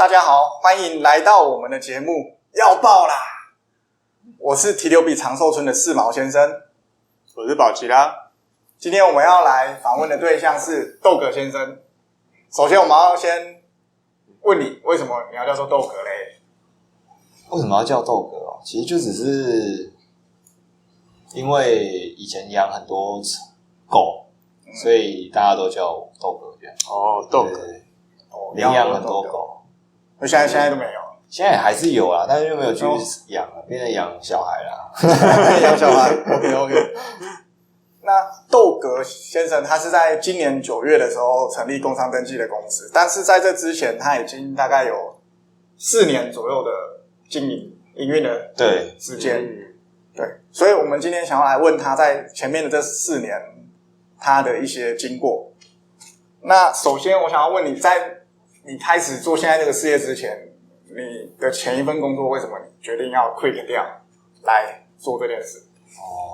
大家好，欢迎来到我们的节目要爆啦！我是提留比长寿村的四毛先生，我是宝奇啦。今天我们要来访问的对象是豆哥先生。首先我们要先问你，为什么你要叫做豆哥嘞？为什么要叫豆哥哦？其实就只是因为以前养很多狗，所以大家都叫我豆哥这样。哦，豆哥，领养很多狗，现在都没有，现在还是有啦，但是就没有去养了，变成养小孩啦。养小孩 ，OK。那豆哥先生他是在今年9月的时候成立工商登记的公司，但是在这之前他已经大概有4年左右的经营营运的时间。对，所以我们今天想要来问他在前面的这4年他的一些经过。那首先我想要问你，在你开始做现在这个事业之前，你的前一份工作为什么你决定要 quit 掉来做这件事？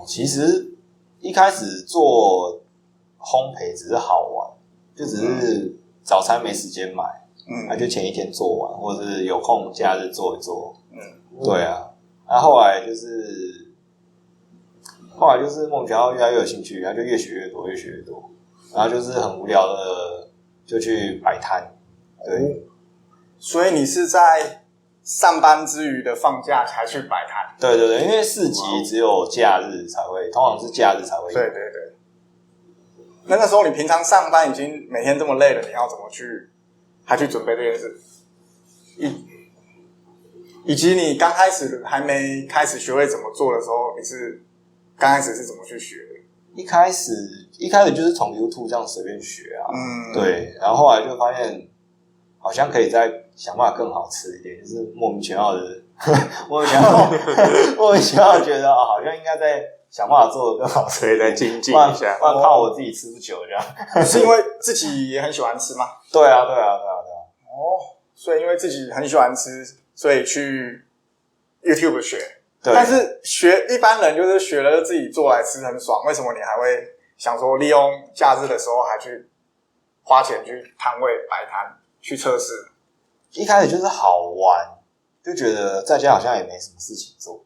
其实一开始做烘焙只是好玩，就只是早餐没时间买，那就前一天做完，或者是有空假日做一做。对啊。后来就是莫名其妙越来越有兴趣，然后就越学越多，然后就是很无聊的就去摆摊。对，所以你是在上班之余的放假才去摆摊？对，因为市集只有假日才会，通常是假日才会有。对。那时候你平常上班已经每天这么累了，你要怎么还去准备这件事？以及你刚开始还没开始学会怎么做的时候，你是刚开始是怎么去学的？一开始就是从 YouTube 这样随便学啊。对，然后后来就发现好像可以再想办法更好吃一点，就是莫名其妙的莫名其妙的觉得好像应该再想办法做得更好吃，可以再精进一下，不然怕我自己吃不久这样。是因为自己也很喜欢吃吗？对啊。所以因为自己很喜欢吃，所以去 YouTube 学。对，但是一般人就是学了自己做来吃很爽，为什么你还会想说利用假日的时候还去花钱去摊位摆摊去测试？一开始就是好玩，就觉得在家好像也没什么事情做。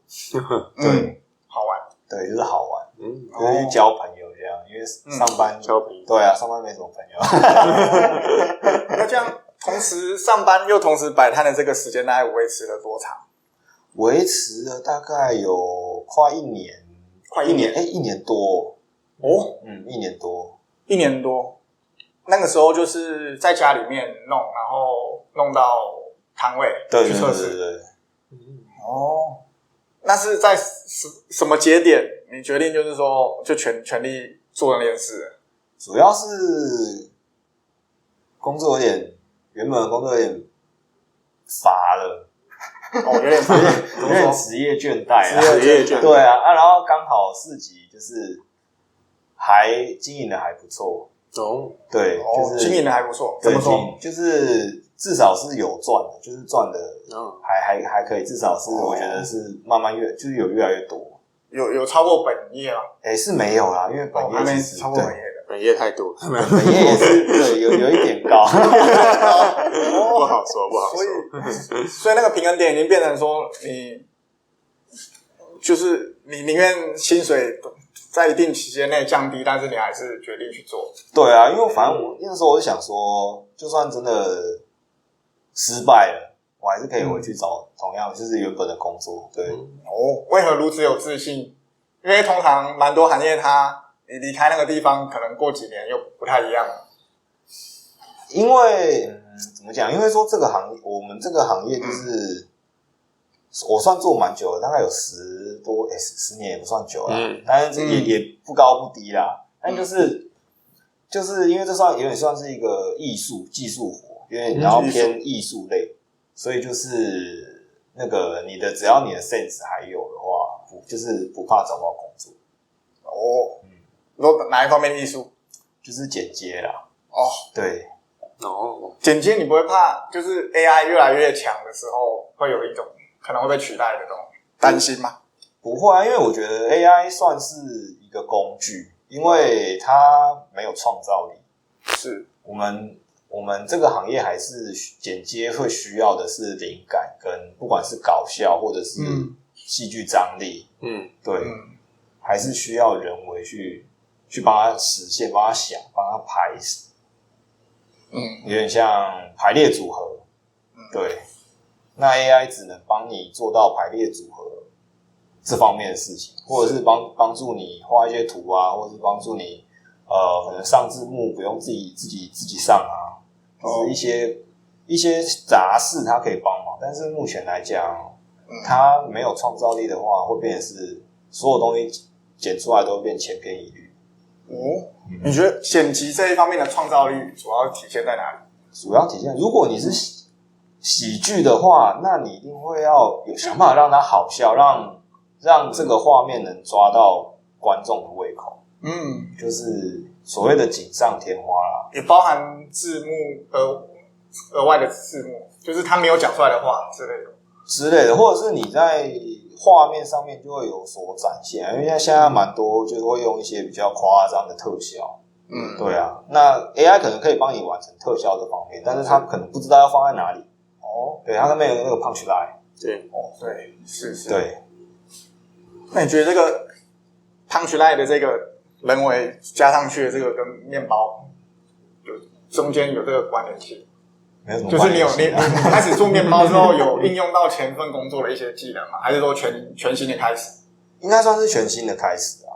对，好玩。对，就是好玩。就是去交朋友这样，因为上班交朋友。对啊，上班没什么朋友。那这样同时上班又同时摆摊的这个时间大概维持了多长？维持了大概有快1年，快1年，1年多，1年多，1年多。那个时候就是在家里面弄，然后弄到摊位去测试。对。那是在什么节点你决定就是说就全力做那件事？主要是原本的工作有点乏了。有点职业倦怠啊，职业倦怠。对啊，然后刚好市集就是还经营的还不错。对，就是经营的还不错。怎么说？就是至少是有赚的，就是赚的还可以，至少是我觉得是慢慢就是有越来越多。有超过本业吗？是没有啦，因为本业其实超过本业的。本业太多，本业也是对有一点高。不好说。所以那个平衡点已经变成说，你宁愿薪水在一定期间内降低，但是你还是决定去做。对啊，因为反正我那时候我就想说，就算真的失败了，我还是可以回去找同样就是原本的工作。对。为何如此有自信？因为通常蛮多行业你离开那个地方，可能过几年又不太一样了。因为怎么讲？因为说我们这个行业就是我算做蛮久了，大概有10年也不算久啦，但是也不高不低啦。但就是因为这有点算是一个技术活，因为你要偏艺术类，所以就是那个只要你的 sense 还有的话，就是不怕找不到工作。哪一方面的艺术？就是剪接啦。对。剪接你不会怕，就是 AI 越来越强的时候，会有一种可能会被取代的这种担心吗？不会啊，因为我觉得 AI 算是一个工具，因为它没有创造力。是我我们这个行业还是剪接会需要的是灵感，跟不管是搞笑或者是戏剧张力，对，还是需要人为去帮他实现，帮他想，帮他排，有点像排列组合，对。那 AI 只能帮你做到排列组合这方面的事情，或者是帮助你画一些图啊，或者是帮助你可能上字幕不用自己上啊，就是一些杂事它可以帮忙，但是目前来讲，它没有创造力的话，会变成是所有东西剪出来都会变千篇一律。你觉得剪辑这一方面的创造力主要体现在哪里？主要体现，如果你是喜剧的话，那你一定会要有想办法让它好笑，让这个画面能抓到观众的胃口。就是所谓的锦上添花啦，也包含字幕额外的字幕，就是他没有讲出来的话之类的，或或者是你在画面上面就会有所展现，因为现在蛮多就是会用一些比较夸张的特效。对啊，那 AI 可能可以帮你完成特效这方面，但是他可能不知道要放在哪里。对，他那边有那个 punch line。对，对，是。对。那你觉得这个 punch line 的这个人为加上去的这个跟面包中间有这个关联性？没有什么就是你关联性开始做面包之后，有应用到前份工作的一些技能吗？还是说全新的开始？应该算是全新的开始啊，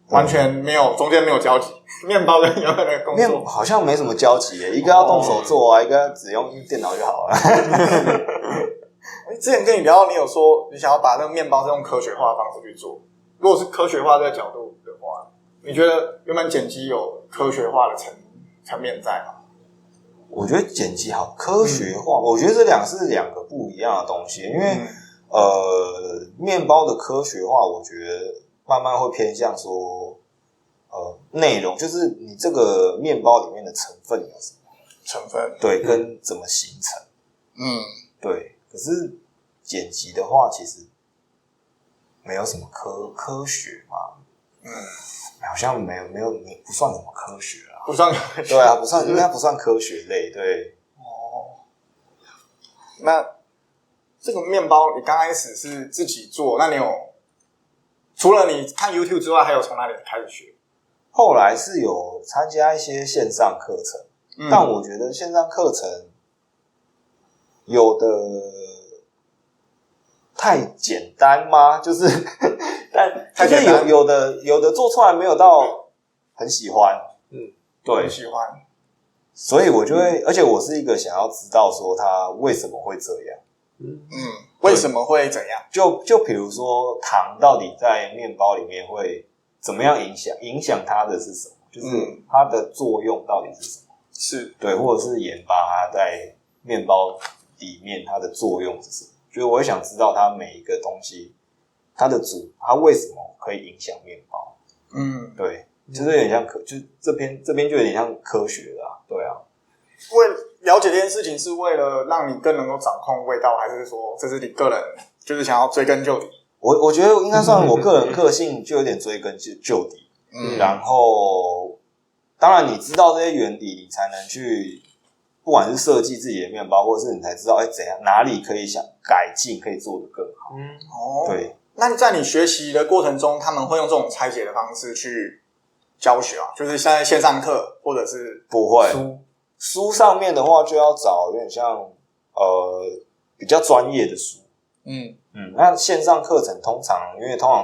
完全没有中间没有交集。面包跟原本的工作好像没什么交集耶，一个要动手做啊，一个只用电脑就好了。之前跟你聊，你有说你想要把那个面包是用科学化的方式去做。如果是科学化这个角度的话，你觉得原本剪辑有科学化的层面在吗？我觉得剪辑好科学化，我觉得这是两个不一样的东西。因为面包的科学化，我觉得慢慢会偏向说。内容就是你这个面包里面的成分有什么成分，对，跟怎么形成，对。可是剪辑的话，其实没有什么科学嘛，好像没有，你不算什么科学啦，不算科学，对啊，应该不算科学类，对。那这个面包你刚开始是自己做，那你有除了你看 YouTube 之外，还有从哪里开始学？后来是有参加一些线上课程，但我觉得线上课程有的太简单吗？就是，但就是有的做出来没有到很喜欢，对，很喜欢，所以我就会，而且我是一个想要知道说他为什么会这样，为什么会怎样？就比如说糖到底在面包里面会。怎么样影响它的是什么？就是它的作用到底是什么？是对，或者是研发它在面包里面它的作用是什么？就是我会想知道它每一个东西，它为什么可以影响面包？对，就是有点像就这边就有点像科学啦，对啊。为了解这件事情，是为了让你更能够掌控味道，还是说这是你个人就是想要追根究底？我觉得应该算我个人个性就有点追根究底，然后当然你知道这些原理，你才能去不管是设计自己的面包，或者是你才知道怎样哪里可以想改进，可以做得更好。对。那在你学习的过程中，他们会用这种拆解的方式去教学啊？就是现在线上课或者是不会书上面的话，就要找有点像比较专业的书。那线上课程通常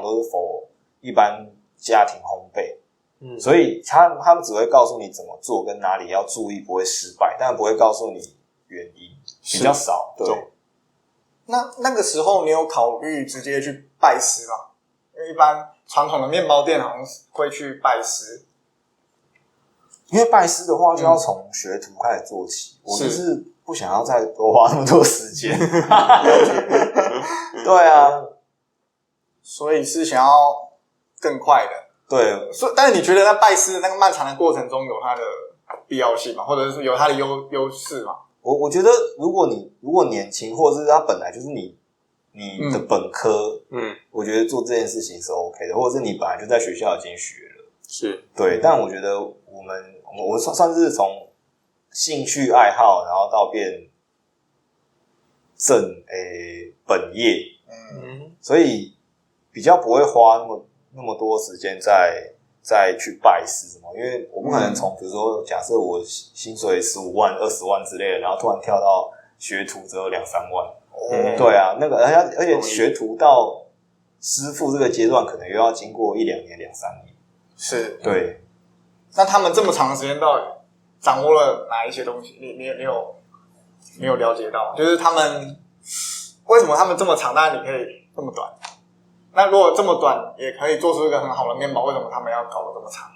都是 for 一般家庭烘焙，所以他们只会告诉你怎么做跟哪里要注意不会失败，但不会告诉你原因，比较少。对。那个时候你有考虑直接去拜师吗？因为一般传统的面包店好像会去拜师，因为拜师的话就要从学徒开始做起，我就是不想要再多花那么多时间。对啊，所以是想要更快的。对，但是你觉得在拜师的那个漫长的过程中有它的必要性吗？或者是有它的优势吗？我觉得如果年轻，或者是他本来就是你的本科，我觉得做这件事情是 OK 的，或者是你本来就在学校已经学了，是对。但我觉得我算是从兴趣爱好，然后到变本业，所以比较不会花那么多时间再去拜师什么，因为我不可能从比如说假设我薪水15万、20万之类的，然后突然跳到学徒只有2-3万，对啊，那个而且学徒到师傅这个阶段，可能又要经过1-2年、2-3年，是，对。那他们这么长的时间到底掌握了哪一些东西？你有了解到？就是他们为什么他们这么长，但是你可以这么短？那如果这么短也可以做出一个很好的面包，为什么他们要搞得这么长？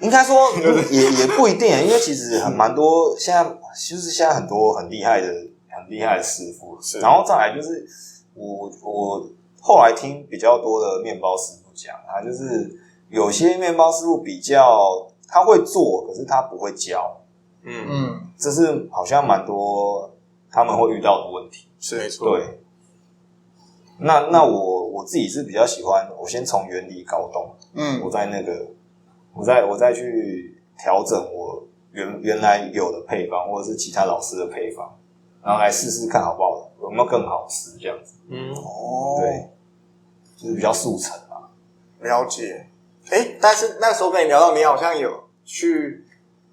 应该说也不一定，因为其实蛮多现在很多很厉害的师傅，然后再来就是我后来听比较多的面包师傅讲，他就是有些面包师傅比较他会做，可是他不会教，这是好像蛮多他们会遇到的问题，是没错，对。那我自己是比较喜欢，我先从原理搞懂，我再去调整我原来有的配方，或者是其他老师的配方，然后来试试看好不好，有没有更好吃这样子。对，就是比较速成嘛。了解。但是那时候跟你聊到，你好像有去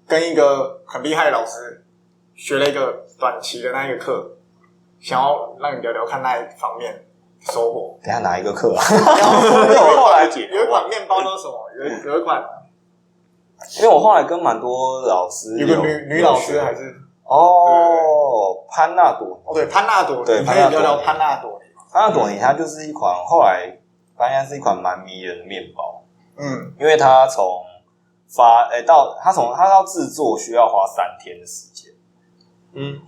跟一个很厉害的老师学了一个短期的那一个课，想要让你聊聊看那一方面收获。等一下哪一个课啊？后来有一款面包叫什么？有一款，因为我后来跟蛮多老师有个女老师还是潘纳朵尼，对潘纳朵尼，对，可以聊聊潘纳朵尼。潘纳朵尼它就是一款后来发现是一款蛮迷人的面包，因为它从它到制作需要花3天的时间，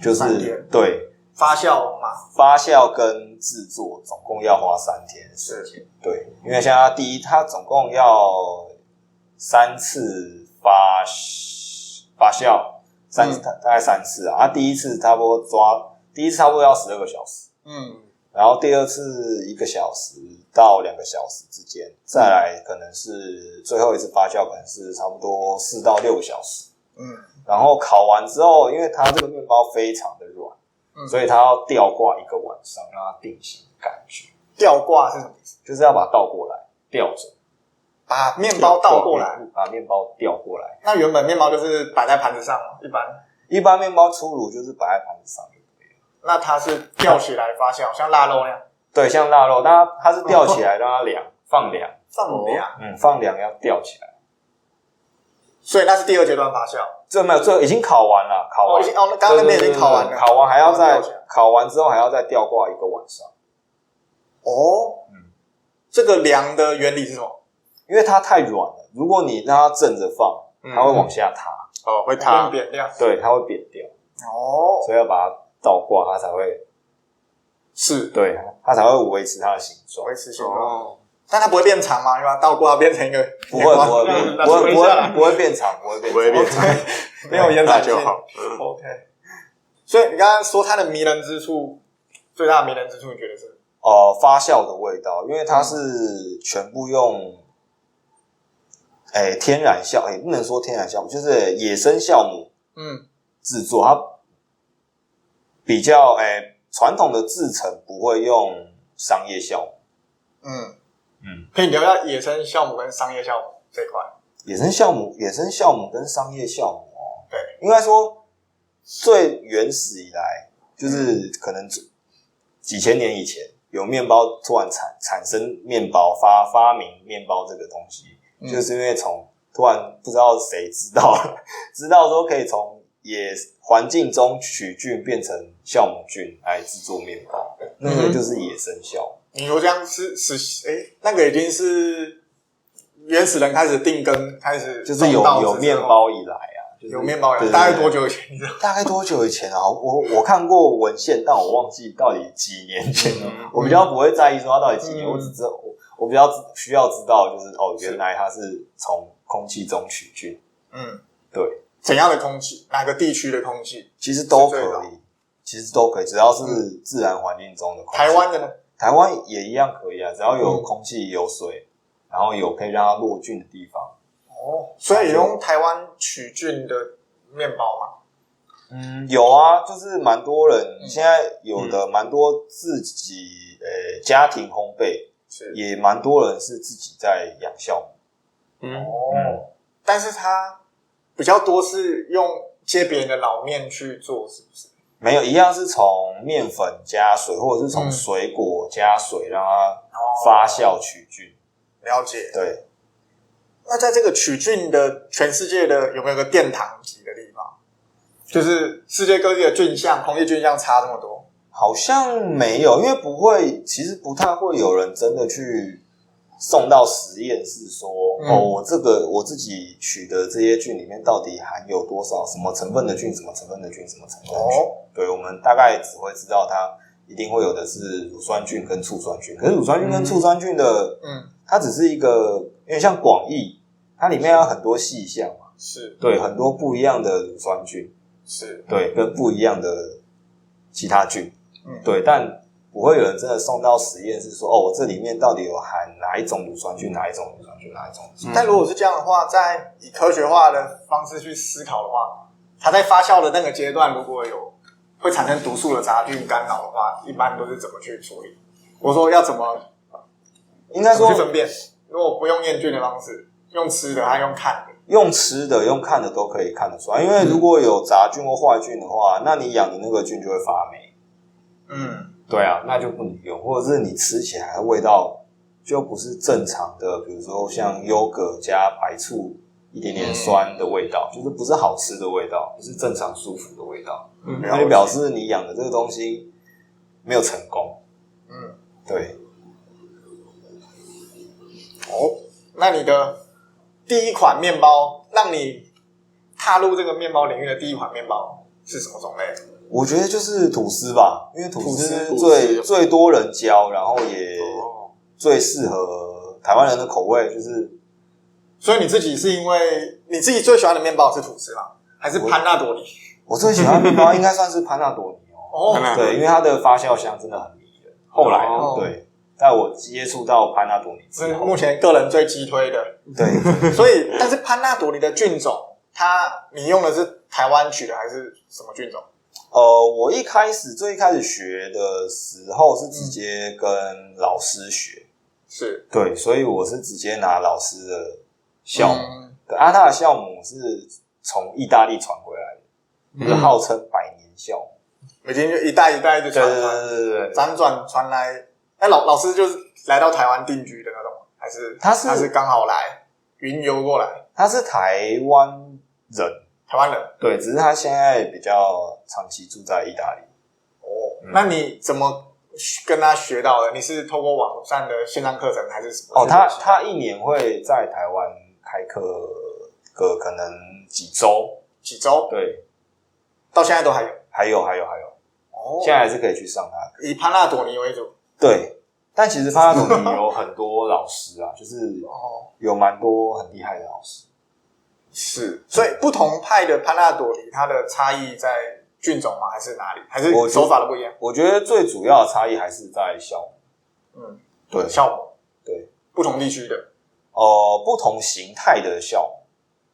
就是3天对发酵嘛，发酵跟制作总共要花3天的时间，对，因为像它总共要3次发酵，大概3次啊，第一次差不多要12个小时，然后第二次1个小时到2个小时之间，再来可能是最后一次发酵，可能是差不多4到6个小时，然后烤完之后，因为它这个面包非常的软，所以它要吊挂1个晚上，让它定型感觉。吊挂是什么意思？就是要把它倒过来，吊着，把面包倒过来，把面包吊过来。那原本面包就是摆在盘子上，一般面包出炉就是摆在盘子上就可以了。那它是吊起来发酵，像腊肉那样。对，像腊肉，但它是吊起来让它凉，放凉，放凉要吊起来。所以那是第2阶段发酵。这没有，这已经烤完了，刚刚那边已经烤完了，烤完还要烤完之后还要再吊挂1个晚上。这个凉的原理是什么？因为它太软了，如果你让它正着放，它会往下塌，会塌，扁掉。对，它会扁掉。所以要把它倒挂，它才会对，它才会维持它的形状，维持形状。但它不会变长吗？因为它倒挂变成一个不会变长，不会变长，没有延展性就好。OK。所以你刚刚说它的迷人之处，最大的迷人之处，你觉得是？发酵的味道，因为它是全部用天然酵，不能说天然酵母，就是野生酵母制作，它比较传统的制成不会用商业酵母。可以聊聊野生酵母跟商业酵母这一块。野生酵母跟商业酵母对，应该说最原始以来，就是可能几千年以前。有面包突然产生面包，发明面包这个东西，就是因为突然不知道谁知道说可以从环境中取菌变成酵母菌来制作面包，那个就是野生酵母。你说这样那个已经是原始人开始定根，开始就是有面包以来啊。有面包大概多久以前？大概多久以前啊？我看过文献，但我忘记到底几年前了。我比较不会在意说它到底几年，我只知道我比较需要知道就是原来它是从空气中取菌。对，怎样的空气？哪个地区的空气？其实都可以，只要是自然环境中的空气。台湾的呢？台湾也一样可以啊，只要有空气、有水，然后有可以让它落菌的地方。所以用台湾取菌的面包吗？有啊，就是蛮多人现在有的蛮多自己家庭烘焙，也蛮多人是自己在养酵母。但是他比较多是用接别人的老面去做，是不是？没有，一样是从面粉加水，或者是从水果加水让它发酵取菌。了解。对。那在这个取菌的全世界的有没有个殿堂级的地方？就是世界各地的菌相，空气菌相差这么多？好像没有，因为其实不太会有人真的去送到实验室说，我自己取的这些菌里面到底含有多少什么成分的菌，什么成分的菌，什么成分的菌。对，我们大概只会知道它一定会有的是乳酸菌跟醋酸菌，可是乳酸菌跟醋酸菌的，它只是一个，因为像广义，它里面有很多细项嘛，是对，很多不一样的乳酸菌，是对，跟不一样的其他菌，对，但不会有人真的送到实验室说，我这里面到底有含哪一种乳酸菌，哪一种乳酸菌，哪一种乳酸菌。但如果是这样的话，在以科学化的方式去思考的话，它在发酵的那个阶段，如果有会产生毒素的杂菌干扰的话，一般都是怎么去处理？我说要怎么，应该说怎么去分辨？如果不用验菌的方式，用吃的还用看的？用吃的、用看的都可以看得出来，因为如果有杂菌或坏菌的话，那你养的那个菌就会发霉。对啊，那就不能用，或者是你吃起来的味道就不是正常的，比如说像优格加白醋一点点酸的味道，就是不是好吃的味道，不是正常舒服的味道，那就表示你养的这个东西没有成功。对。那你的第一款面包，让你踏入这个面包领域的第一款面包是什么种类？我觉得就是吐司吧，因为吐司最多人教，然后也最适合台湾人的口味，就是。所以你自己是因为你自己最喜欢的面包是吐司吗？还是潘纳多尼？我最喜欢的面包应该算是潘纳多尼对，因为它的发酵香真的很迷人。后来对，在我接触到潘纳多尼之后，目前个人最激推的。对，所以但是潘纳多尼的菌种，你用的是台湾取的还是什么菌种？我最一开始学的时候是直接跟老师学，是对，所以我是直接拿老师的酵母，他的酵母是从意大利传回来的，就是号称100年酵母，已经就一代一代就传，对，辗转传来。那老师就是来到台湾定居的那种，还是他是刚好来云游过来？他是台湾人。台湾人对，只是他现在比较长期住在意大利。那你怎么跟他学到的？你是透过网上的线上课程还是什么？他一年会在台湾开课个可能几周，对，到现在都还有，还有，现在还是可以去上他。以潘纳多尼为主，对，但其实潘纳多尼有很多老师啊，就是有蛮多很厉害的老师。是，所以不同派的潘纳多尼，它的差异在菌种吗？还是哪里？还是手法都不一样？我觉得最主要的差异还是在酵母。对，酵母，对，不同地区的，不同形态的酵母，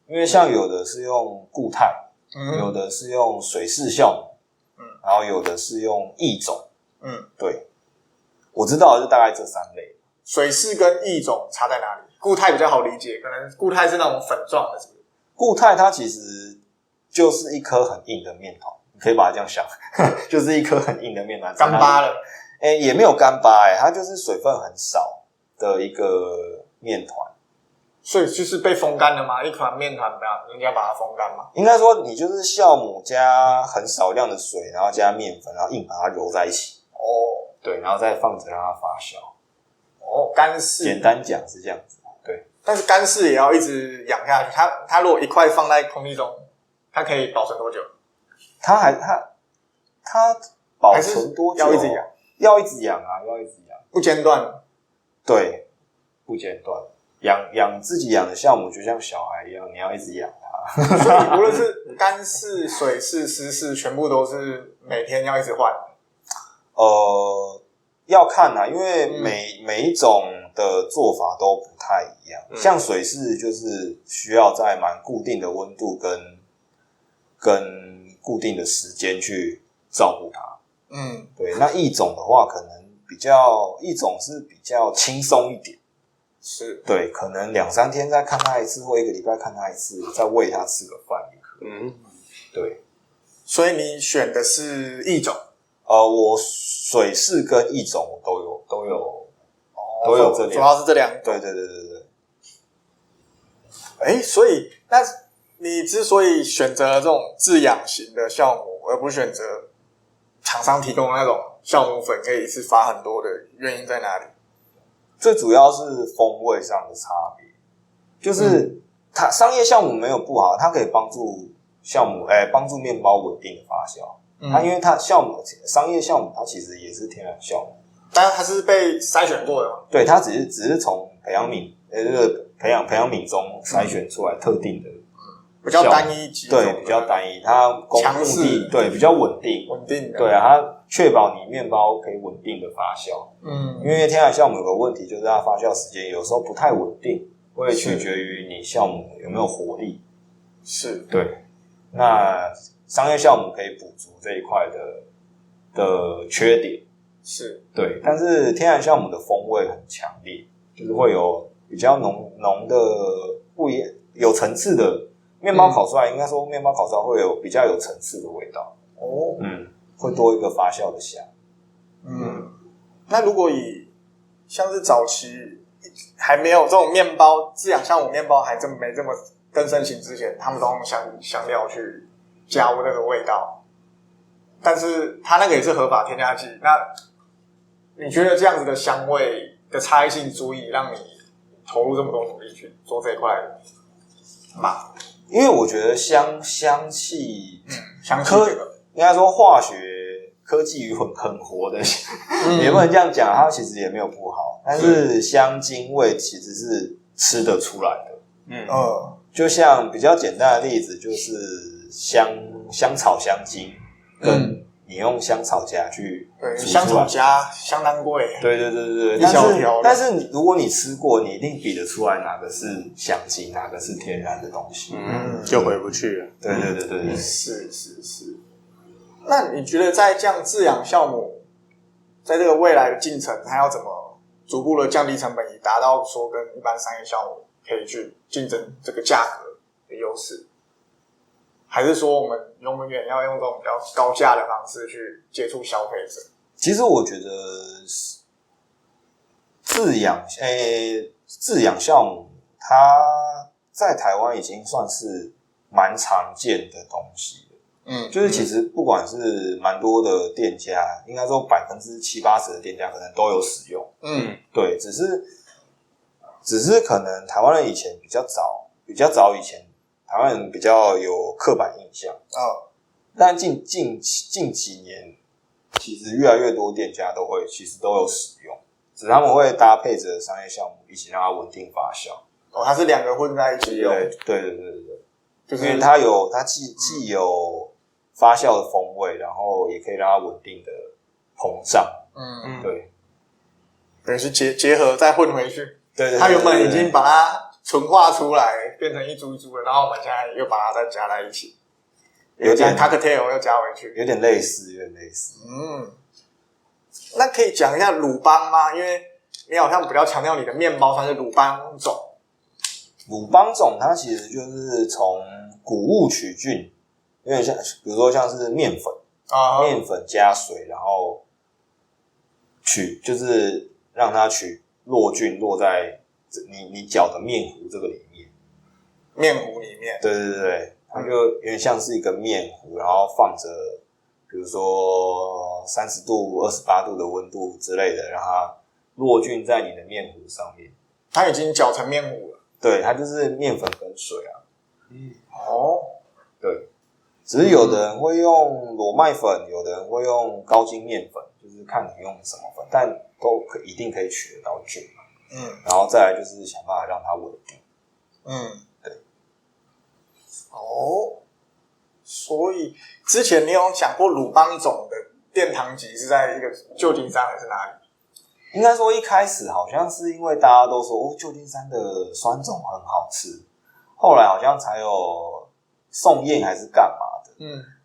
因为像有的是用固态，有的是用水式酵母，然后有的是用异种，对，我知道的是大概这3类。水式跟异种差在哪里？固态比较好理解，可能固态是那种粉状的，是不是？固态它其实就是一颗很硬的面团，你可以把它这样想，就是一颗很硬的面团，干巴了。也没有干巴，它就是水分很少的一个面团。所以就是被风干的吗？一款面团人家把它风干吗？应该说你就是酵母加很少量的水，然后加面粉，然后硬把它揉在一起。对，然后再放着让它发酵。干式。简单讲是这样子。对，但是干式也要一直养下去。它如果一块放在空气中，它可以保存多久？它保存多久？要一直养，要一直养，不间断。对，不间断。养自己养的酵母就像小孩一样，你要一直养它。所以无论是干式、水式、湿式，全部都是每天要一直换。要看因为每一种的做法都不太一样。像水式就是需要在蛮固定的温度跟跟固定的时间去照顾它。对。那异种的话，可能异种是比较轻松一点，是，对，可能2-3天再看它一次，或1个礼拜看它一次，再喂它吃个饭也可以。对。所以你选的是异种？我水柿跟异种都有这两，主要是这两种。对。所以那你之所以选择这种自养型的酵母，而不选择厂商提供的那种酵母粉可以一次发很多的原因在哪里？最主要是风味上的差别，就是它商业酵母没有不好，它可以帮助帮助面包稳定的发酵。它因为它商业酵母它其实也是天然酵母，但是它是被筛选过的嘛？对，它只是从培养皿中筛选出来特定的，比较单一几种，对，比较单一，它强势，对，比较稳定的，对啊，它确保你面包可以稳定的发酵。因为天然酵母有个问题，就是它发酵时间有时候不太稳定，会取决于你酵母有没有活力。是，对。那商业酵母可以补足这一块的缺点，是对，但是天然酵母的风味很强烈，就是会有比较浓的不一样有层次的面包烤出来，应该说面包烤出来会有比较有层次的味道。会多一个发酵的香。那如果像是早期还没有这种面包自养酵母面包还没这么更盛行之前，他们都用香料去加入那个味道，但是它那个也是合法添加剂。那你觉得这样子的香味的差异性足以让你投入这么多努力去做这一块吗？因为我觉得香气，应该说化学科技很活的，也不能这样讲，它其实也没有不好，但是香精味其实是吃得出来的。就像比较简单的例子，就是香草香精，跟你用香草荚去煮出来，香草荚相当贵。对，但是如果你吃过，你一定比得出来哪个是香精，哪个是天然的东西。就回不去了。对，是。那你觉得在这样自养酵母，在这个未来的进程，它要怎么逐步的降低成本，以达到说跟一般商业酵母可以去竞争这个价格的优势？还是说我们永远要用这种比较高价的方式去接触消费者？其实我觉得自养酵母，它在台湾已经算是蛮常见的东西了。就是其实不管是蛮多的店家，应该说70-80%的店家可能都有使用。对，只是可能台湾人以前比较早以前，台湾人比较有刻板印象。但近几年，其实越来越多店家其实都有使用，只是他们会搭配着商业酵母一起让它稳定发酵。它是两个混在一起用。对，就是因为它既有发酵的风味，然后也可以让它稳定的膨胀。对，等于是结合再混回去。对，它原本已经把它纯化出来，变成一株一株的，然后我们现在又把它再加在一起，有点 cocktail 又加回去，有点类似。那可以讲一下鲁邦吗？因为你好像比较强调你的面包它是鲁邦种。鲁邦种它其实就是从谷物取菌，有点像，比如说像是面粉，面粉加水，然后就是让它落菌落在你搅的面糊这个里面。面糊里面。对，它就有点像是一个面糊，然后放着，比如说30度、28度的温度之类的，让它落菌在你的面糊上面。它已经搅成面糊了。对，它就是面粉跟水啊。对，只是有的人会用裸麦粉，有的人会用高筋面粉，就是看你用什么粉，但都一定可以取得到菌嘛。然后再来就是想办法让它稳定。对。所以之前你有讲过鲁邦种的殿堂级是在一个旧金山还是哪里？应该说一开始好像是因为大家都说旧金山的酸种很好吃，后来好像才有送宴还是干嘛的，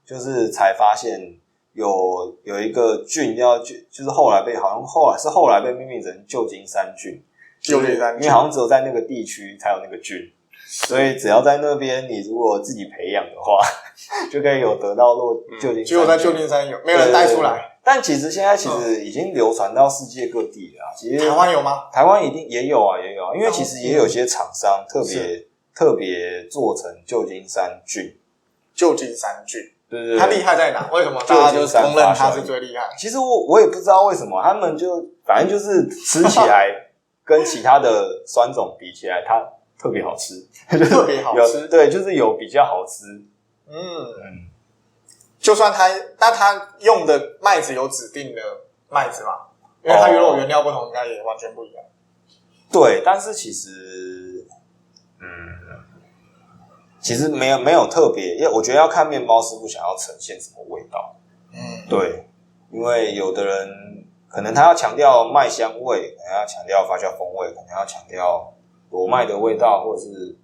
就是才发现有一个郡就是后来被命名成旧金山郡，因为好像只有在那个地区才有那个郡，所以只要在那边你如果自己培养的话，就可以有得到旧金山。只有在旧金山有，没有人带出来。但其实现在已经流传到世界各地了。其实台湾有吗？台湾一定也有啊，因为其实也有些厂商特别做成旧金山郡。旧金山郡，对，它厉害在哪？为什么大家就公认它是最厉害？其实我也不知道为什么，他们反正就是吃起来跟其他的酸种比起来，它特别好吃，特别好吃。对，就是有比较好吃。就算它用的麦子有指定的麦子嘛，因为它原料不同，应该也完全不一样。对，但是其实没有特别，因为我觉得要看面包师傅想要呈现什么味道。对，因为有的人可能他要强调麦香味，可能要强调发酵风味，可能要强调裸麦的味道，或者是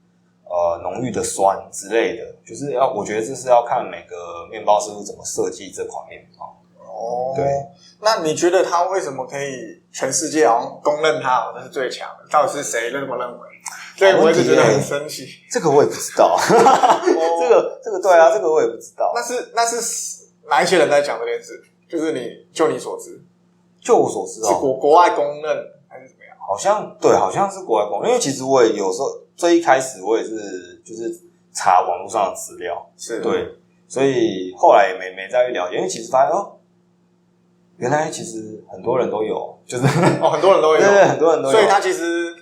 浓郁的酸之类的，就是我觉得这是要看每个面包师傅怎么设计这款面包。对。那你觉得他为什么可以全世界好像公认他是最强的？到底是谁这么认为？所以我一直觉得很神奇。这个我也不知道。这个对啊，这个我也不知道。那是哪一些人在讲这件事？就是就你所知，就我所知是国外公认还是怎么样？好像是国外公认，因为其实我也有时候最一开始我也是就是查网络上的资料，是对，所以后来也没再去了解，因为其实发现原来其实很多人都有，就是很多人都有，对，很多人都有，所以它其实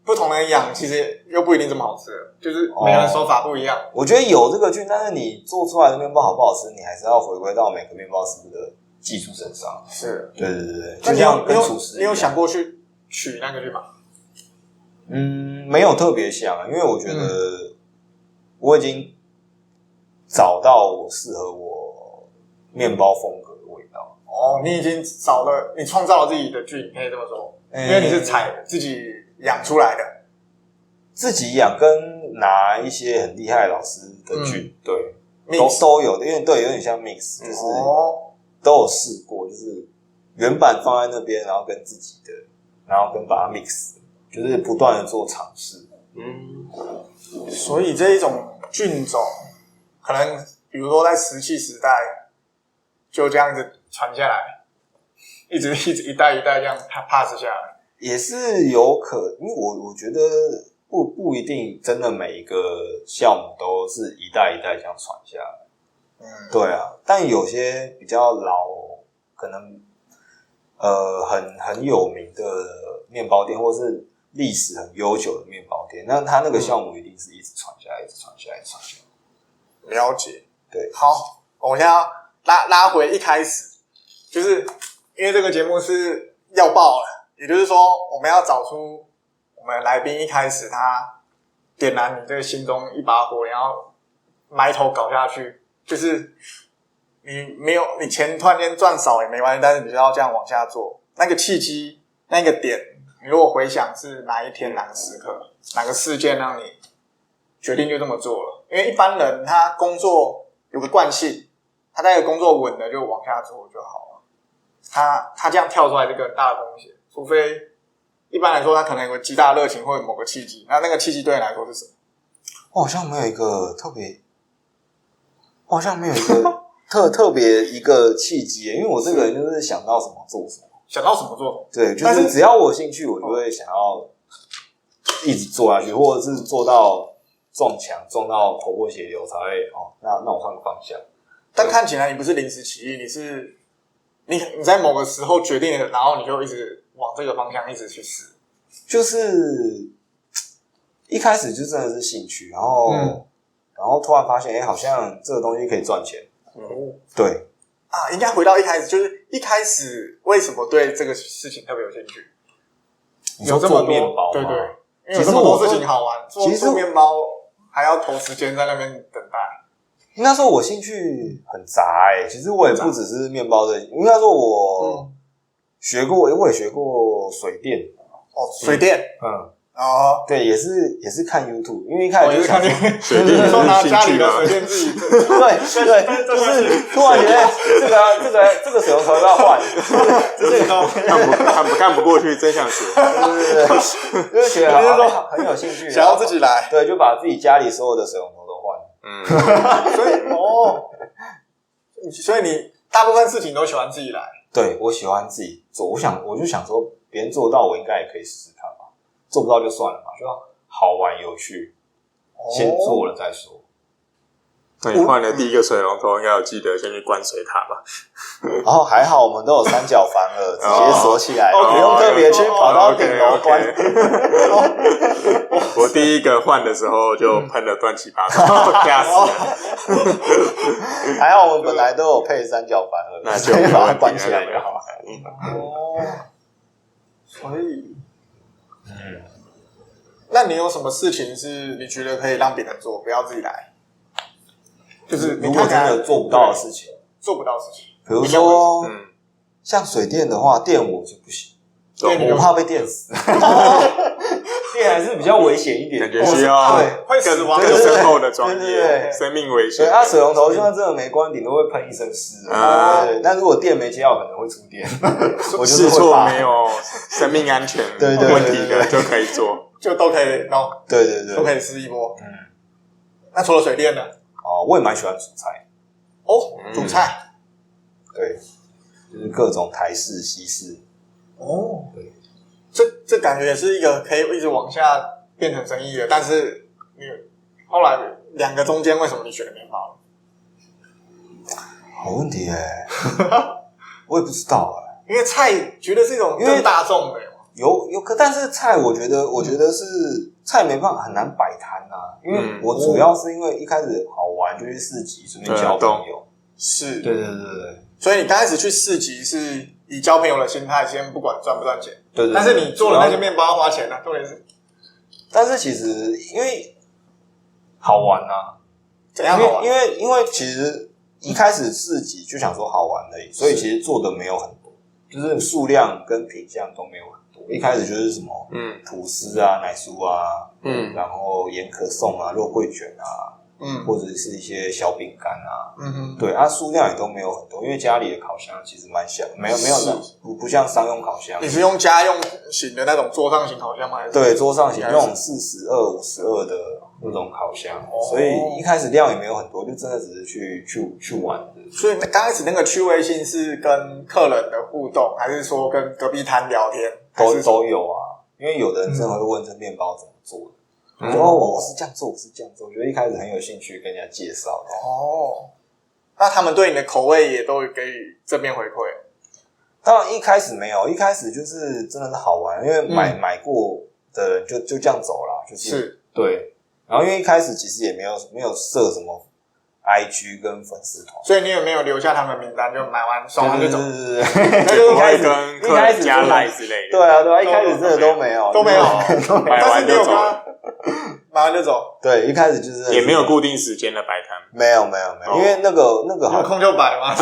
不同人养，其实又不一定这么好吃，就是每个人手法不一样。我觉得有这个菌，但是你做出来的面包好不好吃，你还是要回归到每个面包师傅的技术身上。是，对，就像跟厨师，你有想过去取那个去吗？没有特别想，因为我觉得我已经找到我适合我面包风格的味道。你已经你创造了自己的菌，可以这么说，因为你是自己养出来的，自己养跟拿一些很厉害的老师的菌，对，都有的，因为对，有点像 mix， 就是都有试过，就是原版放在那边，然后跟自己的，然后把它 mix， 就是不断的做尝试。所以这一种菌种，可能比如说在石器时代，就这样子传下来，一直一代一代这样 pass 下来，也是有可，因为我觉得不一定真的每一个酵母都是一代一代这样传下来。对啊，但有些比较老，可能很有名的面包店，或是历史很悠久的面包店，那它那个酵母一定是一直传下来，一直传下来，一直传下来。了解，对。好，我现在要拉回一开始，就是因为这个节目是要爆了，也就是说，我们要找出我们来宾一开始他点燃你这个心中一把火，然后埋头搞下去，就是你钱突然间赚少也没关系，但是你就要这样往下做。那个契机，那个点，你如果回想是哪一天、哪个时刻、哪个事件让你决定就这么做了？因为一般人他工作有个惯性，他在工作稳了就往下做就好了。他这样跳出来是个很大的风险，除非一般来说他可能有个极大的热情或者某个契机。那个契机对你来说是什么？我好像没有一个特别，我好像没有一个特别一个契机，因为我这个人就是想到什么做什么，想到什么做什么。对，就是只要我有兴趣，我就会想要一直做下去，或者是做到撞墙，撞到头破血流才会那我换个方向。但看起来你不是临时起意，你在某个时候决定了，然后你就一直往这个方向一直去试。就是一开始就真的是兴趣，然后突然发现，好像这个东西可以赚钱。对啊，应该回到一开始，就是一开始为什么对这个事情特别有兴趣？有这么多面包吗？对，因为有这么多事情好玩，做面包还要投时间在那边等待。应该说我兴趣很杂其实我也不只是面包的，应该说我也学过水电。水电，哦，对，也是看 YouTube， 因为一开始就想说，水电说拿家里的水水电自己对，就是突然觉得这个水龙头要换，这个看不过去，真想学。对，就是觉得很有兴趣，想要自己来，对，就把自己家里所有的水龙头都换。所以你大部分事情都喜欢自己来。对，我喜欢自己做，我就想说，别人做到，我应该也可以试试看吧。做不到就算了嘛，就好玩有趣，先做了再说。那你换了第一个水龙头，应该有记得先去关水塔吧？然后还好我们都有三角防了，直接锁起来，不用特别去跑到顶楼关。我第一个换的时候就喷了乱七八糟，吓死了。还好我们本来都有配三角防了，那就把它关起来就好。所以，那你有什么事情是你觉得可以让别人做，不要自己来？就是如果真的做不到的事情，比如说，像水电的话，电我就不行，我怕被电死。电还是比较危险一点，感觉需要会死亡更深厚的专业，生命危险。对，它水龙头就算真的没关，顶多会喷一身湿。对，但如果电没接好，可能会触电。我就是试错没有生命安全问题的就可以做，就都可以弄。对，都可以试一波。那除了水电呢？我也蛮喜欢煮菜。煮菜。对，就是各种台式、西式。对。这感觉也是一个可以一直往下变成生意的，但是你后来两个中间为什么你选了面包？好问题耶，我也不知道因为菜绝对是一种更大众的，但是菜我觉得是菜没办法很难摆摊啊，因为我主要是因为一开始好玩就去市集顺便交朋友，是，对，所以你刚开始去市集是以交朋友的心态，先不管赚不赚钱，对，但是你做了那些面包要花钱啊，重点是，但是其实因为好玩啊，怎样好玩？因为其实一开始市集就想说好玩而已，所以其实做的没有很多，就是数量跟品相都没有很多。一开始就是什么吐司啊、奶酥啊，然后盐可颂啊、肉桂卷啊，或者是一些小饼干啊，对啊，数量也都没有很多，因为家里的烤箱其实蛮小，没有不像商用烤箱。你是用家用型的那种桌上型烤箱吗？对，桌上型那种42、52的那种烤箱，所以一开始量也没有很多，就真的只是去玩的。所以刚开始那个趣味性是跟客人的互动，还是说跟隔壁摊聊天？都有啊，因为有的人真的会问这面包怎么做的。我是这样做，我觉得一开始很有兴趣跟人家介绍的。那他们对你的口味也都给予正面回馈？当然一开始没有，一开始就是真的是好玩，因为买过的人就这样走啦，就是对。然后因为一开始其实也没有设什么 IG 跟粉丝团，所以你有没有留下他们的名单？就买完爽完就走。对，那就是一开始加赖之类的。对啊，一开始真的都没有，买完就走，买完就走。对，一开始就是也没有固定时间的摆摊，没有，因为那个有空就摆嘛。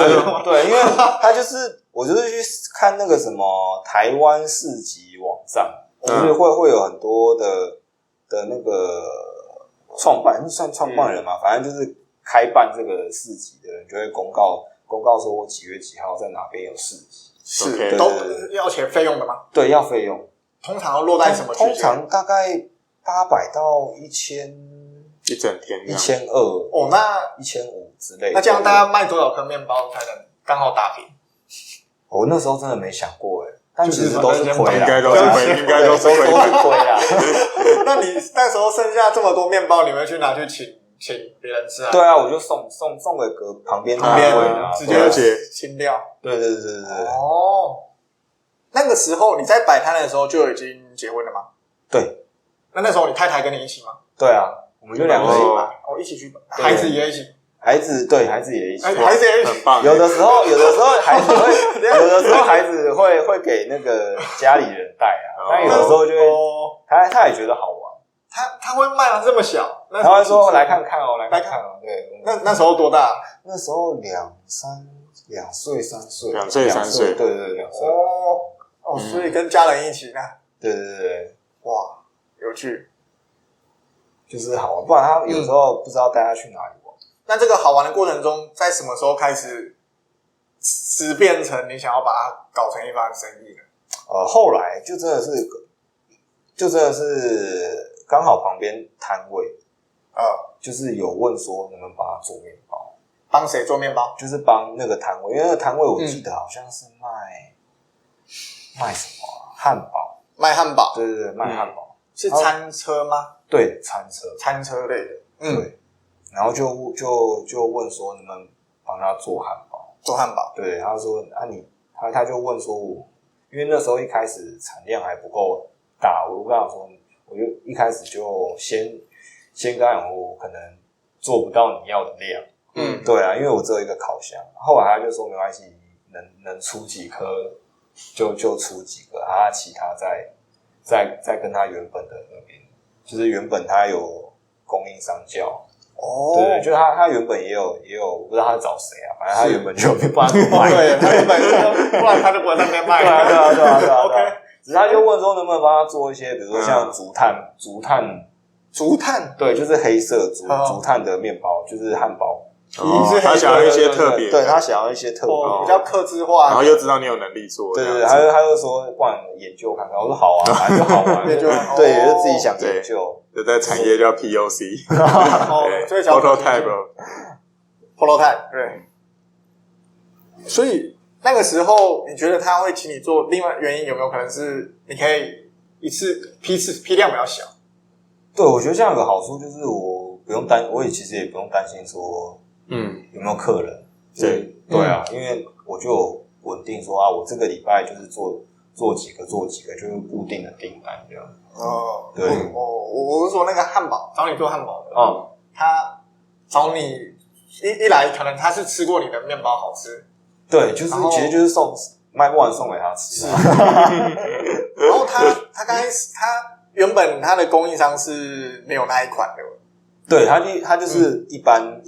对，因为他就是我就是去看那个什么台湾市集网站，就是会有很多的那个创办人嘛，反正就是开办这个市集的人就会公告说我几月几号在哪边有市集，是都要钱费用的吗？对，要费用。通常要落在什么区间？通常大概800到1000，一整天1200那1500之类的。那这样大家卖多少颗面包才能刚好打平？我那时候真的没想过但其实都是亏啦，应该都是亏啦。那你那时候剩下这么多面包，你们去拿去请别人吃啊？对啊，我就送给旁边摊位的，直接清掉。对。那个时候你在摆摊的时候就已经结婚了吗？对。那时候你太太跟你一起吗？对啊，我们就2个人一起去，孩子也一起。孩子也一起，孩子也一起，很棒。有的时候孩子会给那个家里人带啊，但有的时候就会他也觉得好玩。他会卖到这么小，他会说来看看来看哦。对，那时候多大？那时候2岁3岁，2岁3岁，对2岁。所以跟家人一起呢。对。哇，有趣，就是好玩，不然他有时候不知道带他去哪里玩。那这个好玩的过程中，在什么时候开始实变成你想要把它搞成一番生意呢？后来就真的是刚好旁边摊位，就是有问说能不能帮他做面包。帮谁做面包？就是帮那个摊位，因为那个摊位我记得好像是卖什么汉堡，卖汉堡。对对对，卖汉堡。是餐车吗？对，餐车类的。对。然后就问说能不能帮他做汉堡？做汉堡。对，他说他就问说因为那时候一开始产量还不够大，我跟他说，我就一开始就先跟他讲我可能做不到你要的量。对啊，因为我只有一个烤箱。后来他就说没关系，能出几颗就出几个，其他再跟他原本的那边，就是原本他有供应商叫。对，就他原本也有，我不知道他找谁啊，反正他原本就没办法卖。对，他原本就不然他就不会在那边卖。对啊。OK， 只是他就问说能不能帮他做一些，比如说像竹炭，对，就是黑色竹炭的面包，就是汉堡。他想要一些特别，对，他想要一些特别，比较客制化，然后又知道你有能力做，对，他就说不然研究看看，我说好啊，反正就好玩，对，也是自己想研究，就在产业叫 POC， prototype， 对。所以那个时候，你觉得他会请你做，另外原因有没有可能是你可以一次批量比较小？对，我觉得这样有个好处就是我也其实也不用担心说。有没有客人？对啊，因为我就有稳定说我这个礼拜就是做几个，就是固定的订单这样。对。我是说那个汉堡，找你做汉堡的，他找你一来，可能他是吃过你的面包好吃，对，就是其实就是卖不完送给他吃。然后他刚开始原本他的供应商是没有那一款的，对，他就是一般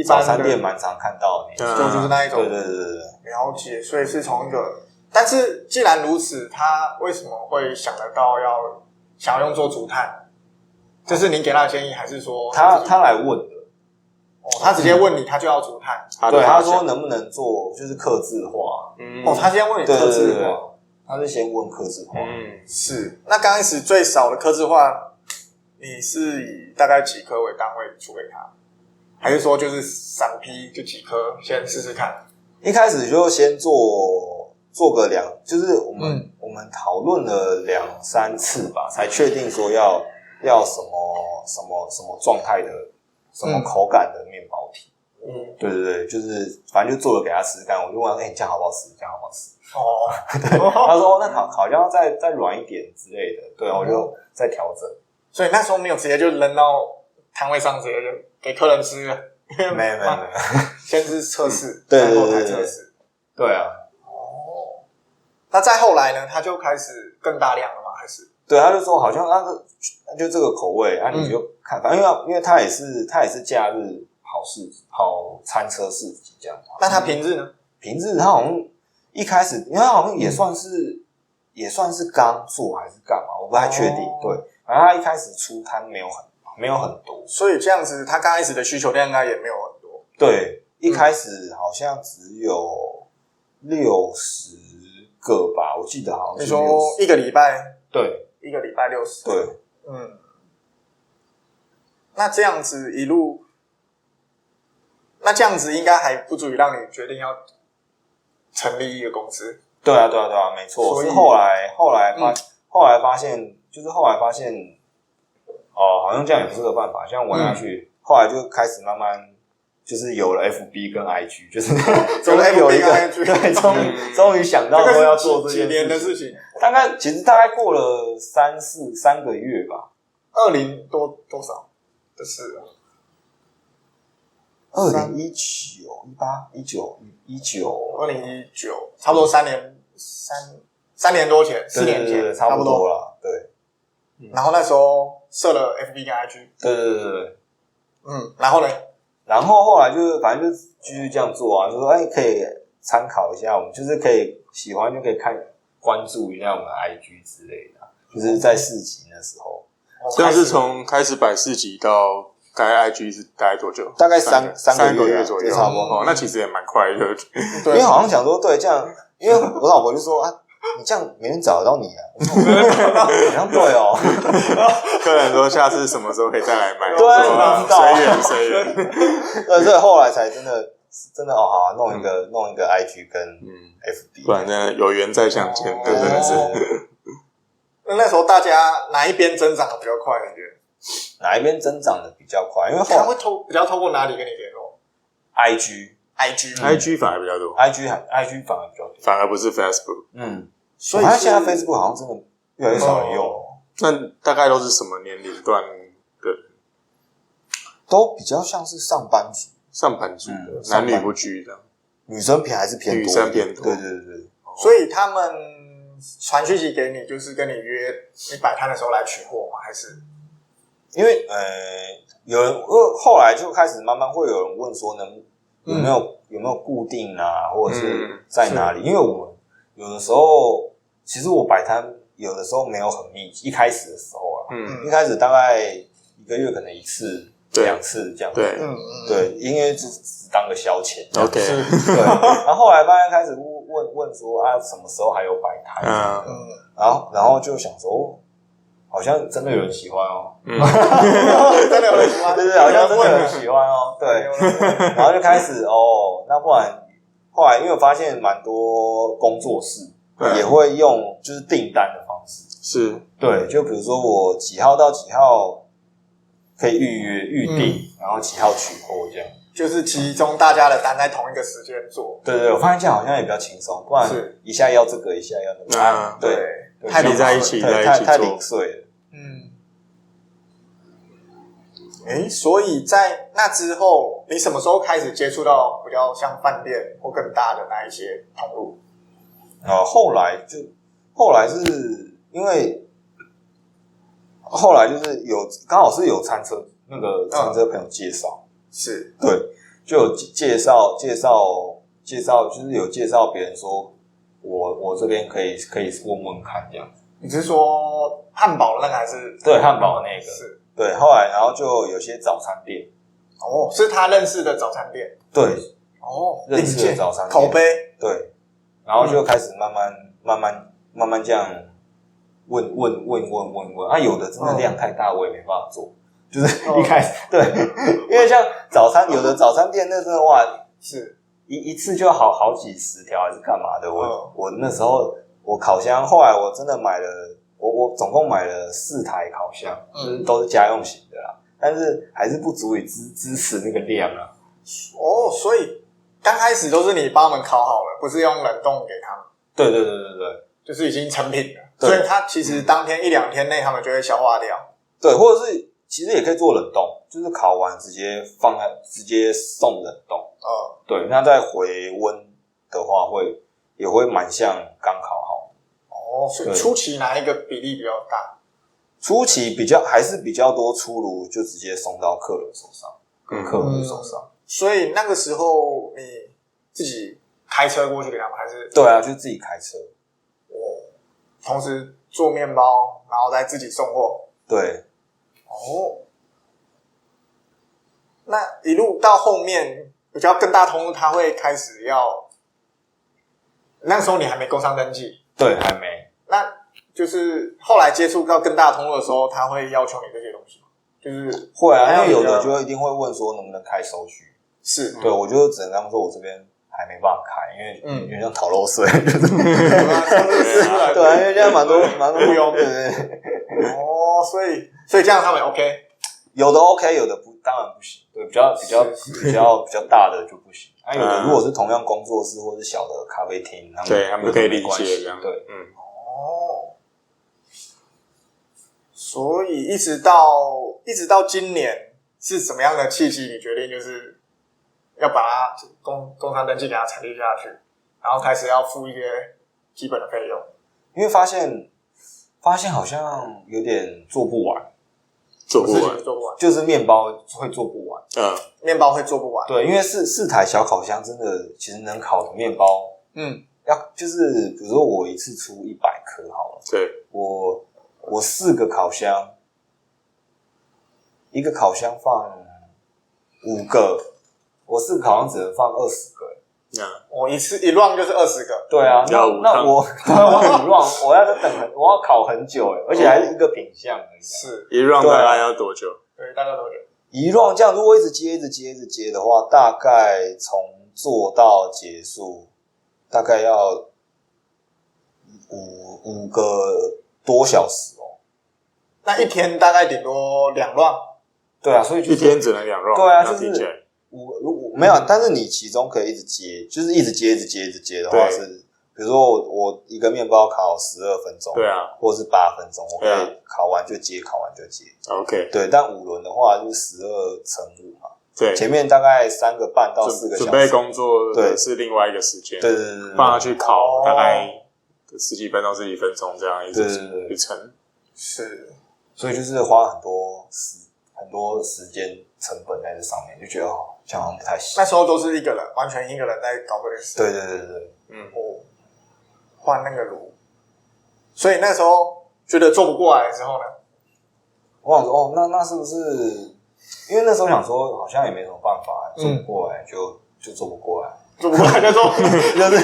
早餐店蛮常看到的，就是那一种。对，了解。所以是从一个，但是既然如此，他为什么会想得到想要用做竹炭？这是您给他的建议，还是说他来问的？他直接问你，他就要竹炭。对，他说能不能做就是客制化？他先问你客制化，他是先问客制化。是。那刚开始最少的客制化，你是以大概几颗为单位出给他？还是说就是散批就几颗先试试看？一开始就先做个就是我们讨论了2-3次吧，才确定说要什么状态的什么口感的面包体。对，就是反正就做了给他吃干。我就问你这样好不好吃？这样好不好吃？对，他说那烤箱要再软一点之类的。对，我就再调整。所以那时候没有直接就扔到摊位上，直接就给客人吃了。没有，先是测试，对，后台测试。对啊。那再后来呢？他就开始更大量了吗？还是？对，他就说好像就这个口味你就看，反正因为他也是假日跑餐车市集这样。那他平日呢？平日他好像一开始，因为他好像也算是刚做还是干嘛，我不太确定。对，反正他一开始出摊没有很多，所以这样子，他刚开始的需求量应该也没有很多。对，一开始好像只有60个吧，我记得好像是60。你说一个礼拜？对，一个礼拜60。对，那这样子一路，那这样子应该还不足以让你决定要成立一个公司。对啊，没错。是后来发现，好像这样也不是个办法，这样玩下去，后来就开始慢慢就是有了 FB 跟 IG， 就是终于有一个对，终于想到说要做这件几年的事情，其实大概过了3个月吧，20多少的事啊？2019、18、19，差不多3年多前，4年前，差不多了，对。然后那时候设了 FB 跟 IG， 对，然后呢？然后后来就是反正就继续这样做啊，就说可以参考一下，我们就是可以喜欢就可以关注一下我们的 IG 之类的，就是在4级那时候。这样是从开始摆4级到开 IG 是大概多久？大概三个月左右，差不多。哦，那其实也蛮快的。因为好像想说，对，这样，因为我老婆就说啊，你这样没人找得到你啊。好像对哦。客人说下次什么时候可以再来买？对，不知道。随缘。对，所以后来才真的哦，好啊，弄一个 IG 跟FB，不然真的有缘再相见，真的是。那时候大家哪一边增长的比较快？你觉得哪一边增长的比较快？因为他会比较透过哪里跟你联络 ？IG 反而比较多 ，IG 反而比较多，反而不是 Facebook。所以他现在 Facebook 好像真的越来越少人用。那大概都是什么年龄段的人？都比较像是上班族的，男女不拘的，女生还是偏多，女生偏多。对。所以他们传讯息给你，就是跟你约你摆摊的时候来取货吗？还是因为有人后来就开始慢慢会有人问说有没有固定啊，或者是在哪里？因为我们有的时候其实我摆摊有的时候没有很密集，一开始的时候啊，一开始大概1个月可能1次2次这样子，对，因为只当个消遣 ，OK， 对。然后后来慢慢开始问说啊，什么时候还有摆摊？然后就想说，好像真的有人喜欢哦，真的有人喜欢，对，好像真的有人喜欢哦，对。然后就开始那不然后来因为我发现蛮多工作室也会用就是订单的方式，是对，就比如说我几号到几号可以预定，然后几号取货这样。就是集中大家的单在同一个时间做。对，我发现这样好像也比较轻松，不然一下要这个，一下要那个，对，太在一起，太零碎了。所以在那之后，你什么时候开始接触到比较像饭店或更大的那一些通路？后来是因为后来就是刚好是有餐车那个餐车朋友介绍。是，对，就有介绍，就是有介绍别人说，我这边可以问问看这样子。你是说汉堡那个还是？对，汉堡那个是。对，后来然后就有些早餐店。是他认识的早餐店。对。认识的早餐店。口碑。对。然后就开始慢慢这样问，有的真的量太大，我也没办法做。就是一开始对，因为像有的早餐店那真的哇，是一次就好几十条还是干嘛的？我那时候我烤箱，后来我真的买了，我总共买了4台烤箱，就是都是家用型的啦，但是还是不足以支持那个量啊。所以刚开始都是你帮他们烤好了，不是用冷冻给他们。对，就是已经成品了，所以它其实当天1-2天内他们就会消化掉。对，或者是。其实也可以做冷冻，就是烤完直接送冷冻。对，那再回温的话也会蛮像刚烤好的。所以初期哪一个比例比较大？初期还是比较多出炉，就直接送到客人手上，跟客户手上。所以那个时候你自己开车过去给他们，还是？对啊，就自己开车。同时做面包，然后再自己送货。对。那一路到后面比较更大通路，他会开始那时候你还没工商登记，对，还没。那就是后来接触到更大通路的时候，他会要求你这些东西吗？就是会啊，因为有的就一定会问说能不能开收据。是，对，我就只能跟他们说我这边还没办法开，因为有点像逃漏税。对啊，因为现在蛮多不用，对。所以这样他们 OK， 有的 OK， 有的当然不行。对，比较大的就不行。有的如果是同样工作室或是小的咖啡厅，他们可以理解这样。对，所以一直到今年是什么样的契机？你决定就是要把它工商登记给它成立下去，然后开始要付一些基本的费用，因为发现好像有点做不完，就是面包会做不完。面包会做不完。对，因为4台小烤箱真的其实能烤的面包，就是比如说我一次出100颗好了，对，我我4个烤箱，一个烤箱放5个，我4个烤箱只能放20个。我一 run 就是20个。对啊，那我5 run 我要我要烤很久而且还是一个品相而已。是一 run 大概要多久？对，大概多久？一 run 这样，如果一直接的话，大概从做到结束，大概要5个多小时哦。那一天大概顶多2 run。对啊，所以一天只能2 run。对啊，就是听起来没有，但是你其中可以一直接，就是一直接的话是，比如说我一个面包烤12分钟，对啊，或者是8分钟，我可以烤完就接。OK， 对，但5轮的话就是12乘5嘛，对，前面大概3个半到4个小时，准备工作对是另外一个时间，对，放下去烤大概10几分钟、10几分钟这样一层，是，所以就是花很多时间成本在这上面，就觉得这样好像不太行。那时候都是一个人，完全一个人在搞这件事。对，换那个炉，所以那时候觉得做不过来的时候呢，我想说那是不是因为那时候想说好像也没什么办法，做不过来就做不过来，做不过来就做，就是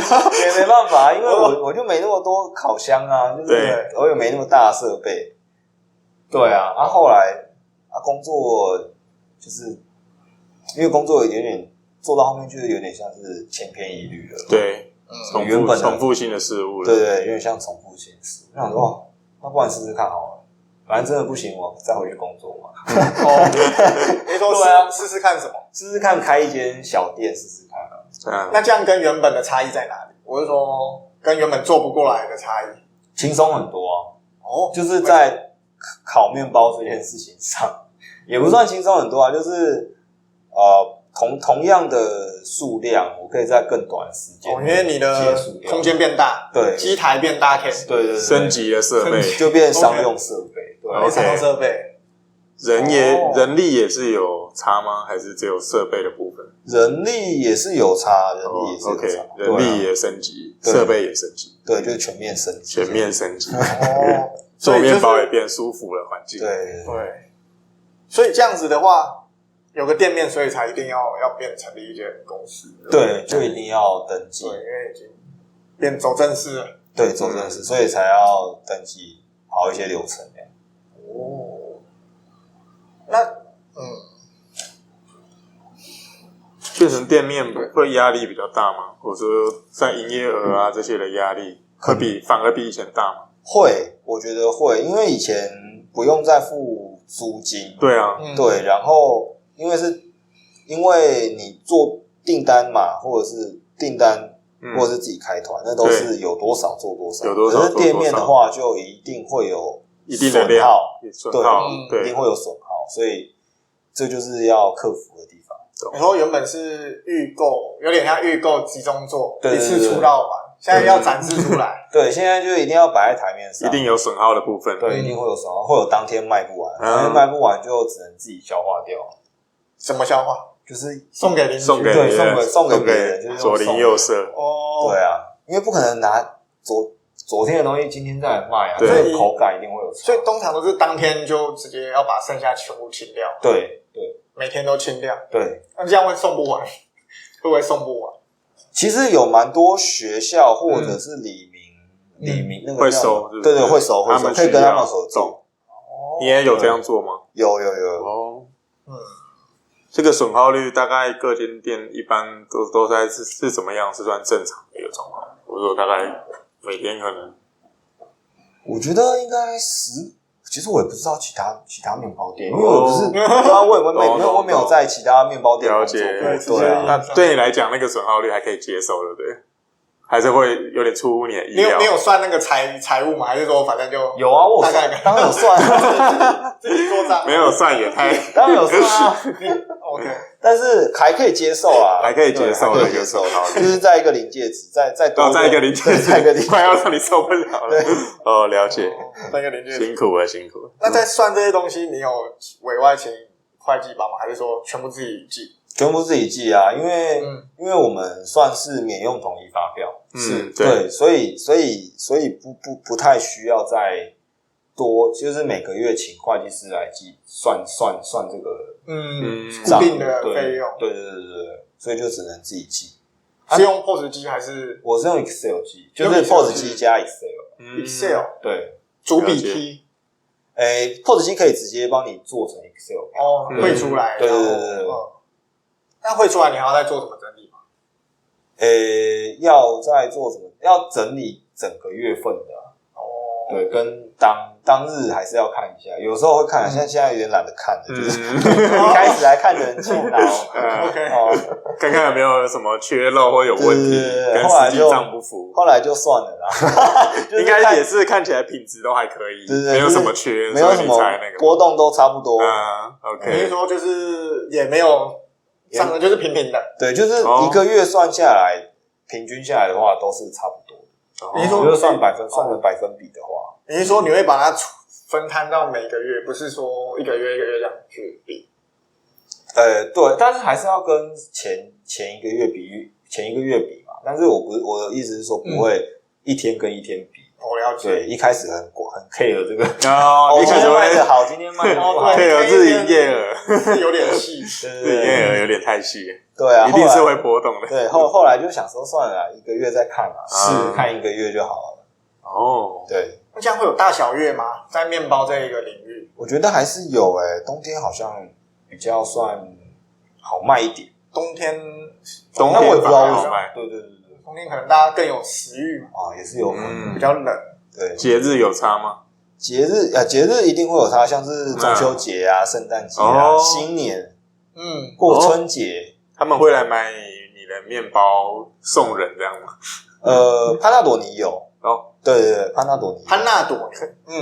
也没办法，因为我就没那么多烤箱啊，就是我也没那么大的设备。对啊，后来工作就是因为工作有点做到后面，就是有点像是千篇一律了。对，原本重复性的事物了。对，有点像重复性的事。我想说，那不然试试看好了，反正真的不行，我再回去工作嘛。你说试试看什么？试试看开一间小店试试看啊。那这样跟原本的差异在哪里？我是说跟原本做不过来的差异，轻松很多啊。就是在烤面包这件事情上，也不算轻松很多啊，就是同样的数量，我可以在更短的时间，因为你的空间变大，对，机台变大，对，升级的设备就变商用设备，对，商用设备，人力也是有差吗？还是只有设备的部分？人力也是有差，OK， 人力也升级，设备也升级，对，就是全面升级，做面包也变舒服了，环境，对，所以这样子的话，有个店面，所以才一定要成立一间公司，对，就一定要登记，对，因为已经变走正式了，对，走正式，所以才要登记，跑一些流程这样。那变成店面会压力比较大吗？或者说在营业额啊这些的压力反而比以前大吗？会，我觉得会，因为以前不用再付租金，对啊，对，然后因为你做订单嘛，或者是订单，或者是自己开团，那都是有多少做多少，可是店面的话就一定会有一定的量，对，一定会有损耗，所以这就是要克服的地方。你说原本是预购，有点像预购集中做，对，一次出到完，现在要展示出来。对，现在就一定要摆在台面上，一定有损耗的部分。对，一定会有损耗，会有当天卖不完，当天卖不完就只能自己消化掉。什么消化？就是送给邻居，送给别人，就是左邻右舍。对啊，因为不可能拿昨天的东西今天再来卖啊，所以口感一定会有差。所以通常都是当天就直接要把剩下全部清掉。对，每天都清掉。对，那这样会送不完，会不会送不完？其实有蛮多学校或者是李明那个会收，对，会收，可以跟他们合作。你也有这样做吗？有。这个损耗率大概各间店一般都在是怎么样？是算正常的一个状况？我说大概每天可能，我觉得应该其实我也不知道其他面包店，因为我不是，我没有在其他面包店工作过。对啊，那对你来讲，那个损耗率还可以接受，对不对？还是会有点出乎你的意料？你有算那个财务吗？还是说反正就有啊？我当然有算，自己做账，没有算也太当然有算啊。OK， 但是还可以接受啊，还可以接受的一个损耗率，就是在一个临界值，再多在一个临界值，快要让你受不了了。了解，在一个临界值，辛苦了。那在算这些东西，你有委外请会计帮吗？还是说全部自己记？全部自己记啊，因为我们算是免用统一发票，是对，所以不太需要再多，就是每个月请会计师来算这个固定的费用。对，所以就只能自己记。是用 POS 机还是？我是用 Excel 记，就是 POS 机加 Excel。对，主笔梯。POS 机可以直接帮你做成 Excel 表，绘出来。对。那绘出来你还要再做什么整理吗？要再做什么？要整理整个月份的。对，跟当日还是要看一下，有时候会看，现在有点懒得看了，就是一开始还看得很勤劳看看有没有什么缺漏或有问题，跟实际账不符，后来就算了啦。应该也是看起来品质都还可以，没有什么缺，没有什么波动都差不多。OK， 你说就是也没有上的，就是平平的。对，就是一个月算下来，平均下来的话都是差不多。你说就算算成百分比的话，你是说你会把它分摊到每个月，不是说一个月这样去比？对，但是还是要跟前一个月比嘛。但是我的意思是说，不会一天跟一天比。我了解。对，一开始很 care 这个一开始卖的好，今天卖的不好，care 自营业额是有点细，自营业额有点太细。对啊，一定是会波动的。对，后来就想说算了啦，一个月再看啦，看一个月就好了。对。那这样会有大小月吗？在面包这一个领域，我觉得还是有冬天好像比较算好卖一点。冬天我也不知道为什么。对，冬天可能大家更有食欲嘛。也是有可能。比较冷。对，节日有差吗？节日一定会有差，像是中秋节啊、圣诞节啊、新年，过春节，他们会来买你的面包送人这样吗？潘纳朵尼有。对，潘纳朵尼，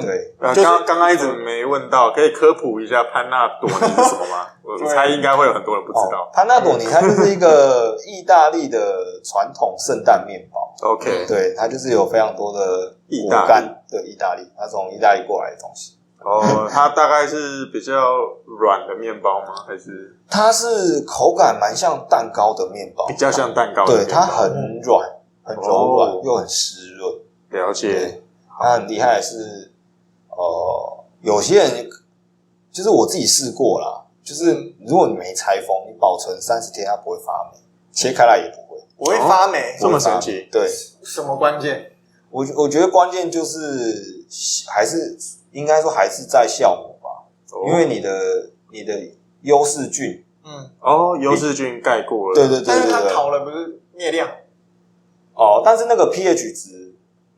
对。刚刚一直没问到，可以科普一下潘纳朵尼是什么吗？我猜应该会有很多人不知道。潘纳朵尼它就是一个意大利的传统圣诞面包。OK， 对，它就是有非常多的果干，对，意大利，它从意大利过来的东西。它大概是比较软的面包吗？还是它是口感蛮像蛋糕的面包，比较像蛋糕的面包。对，它很软，很柔软，又很湿润。了解。它很厉害的是，有些人就是我自己试过啦，就是如果你没拆封，你保存30天，它不会发霉，切开来也不会，不会发霉，这么神奇？对，什么关键？我觉得关键就是还是应该说还是在酵母吧，因为你的优势菌，优势菌盖过了，对，但是它烤了不是灭量但是那个 pH 值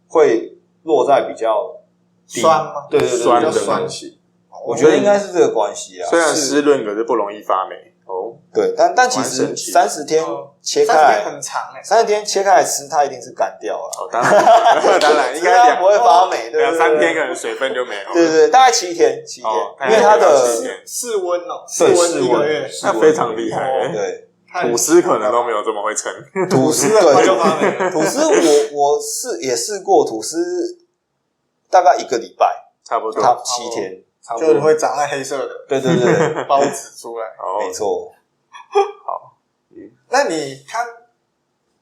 会落在比较低酸吗？对，酸的酸性，我觉得应该是这个关系啊。虽然湿润，可是不容易发霉。对，但其实30天切开来很长30天切开来吃，它一定是干掉了。当然，应该不会发霉，对，2-3天可能水分就没有。对，大概7天，因为它的室温室温1个月，那非常厉害。对，吐司可能都没有这么会撑。吐司对就发霉。吐司我也试过，吐司大概1个礼拜，差不多7天。就会长在黑色的，对，包子出来，没错。好，那你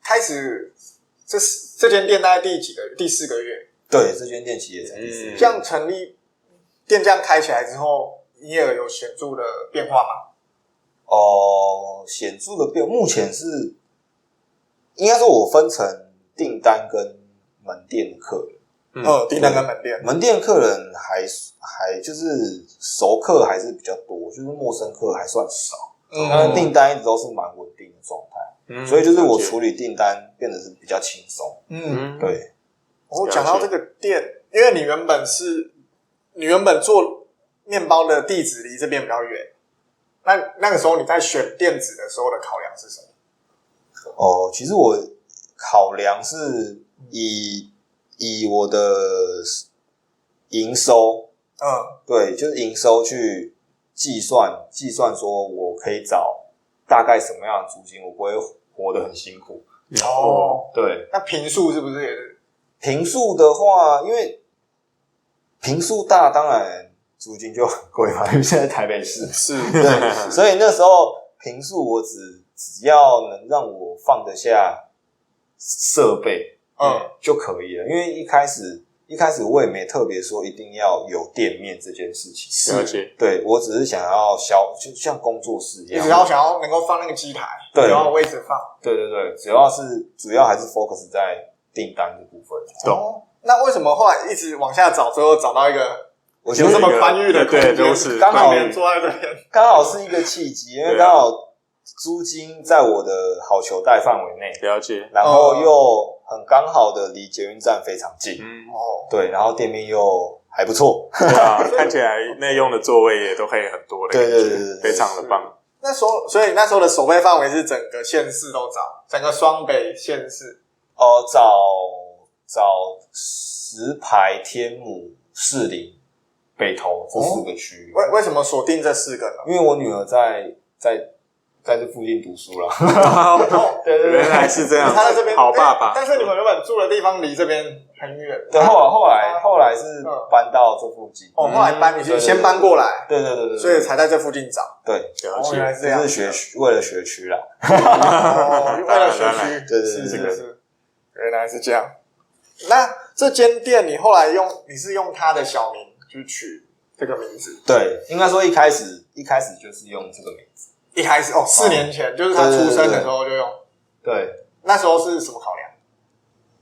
开始这间店大概第4个月？对，这间店其实才第4个月。这样成立店这样开起来之后，营业额有显著的变化吗？显著的变，目前是应该说我分成订单跟门店的客人。订单跟门店，门店客人还就是熟客还是比较多，就是陌生客还算少。但是订单一直都是蛮稳定的状态，所以就是我处理订单变得是比较轻松。对。我讲到这个店，因为你原本做面包的地址离这边比较远，那个时候你在选店址的时候的考量是什么？其实我考量是以我的营收，对，就是营收去计算说我可以找大概什么样的租金，我不会活得很辛苦。对。那坪数是不是也是？坪数的话，因为坪数大，当然租金就很贵嘛，因为现在台北市是，对，所以那时候坪数我只要能让我放得下设备。就可以了，因为一开始一开始我也没特别说一定要有店面这件事情，了解。对我只是想要就像工作室一样，你只要想要能够放那个机台，对，只要位置放，对，主要还是 focus 在订单的部分。懂。那为什么后来一直往下找，最后找到一个我觉得有这么宽裕的空间，对，都是刚好坐在这边，刚好是一个契机，因为刚好租金在我的好球带范围内，了解，然后又很刚好的离捷运站非常近，对，然后店面又还不错，对啊，看起来内用的座位也都可以很多的，对，非常的棒。那时候，所以那时候的守备范围是整个县市都找，整个双北县市。找石牌、天母、士林、北投这4个区域。为什么锁定这4个呢？因为我女儿在这附近读书啦。对，原来是这样。他在这边，好爸爸。但是你们原本住的地方离这边很远。对，后来是搬到这附近。后来你先搬过来。对，所以才在这附近找。对，了解。原来是这样。就是为了学区啦。为了学区。对，是。原来是这样。那这间店你后来你是用他的小名去取这个名字？对，应该说一开始就是用这个名字。一开始4年前就是他出生的时候就用。对，那时候是什么考量？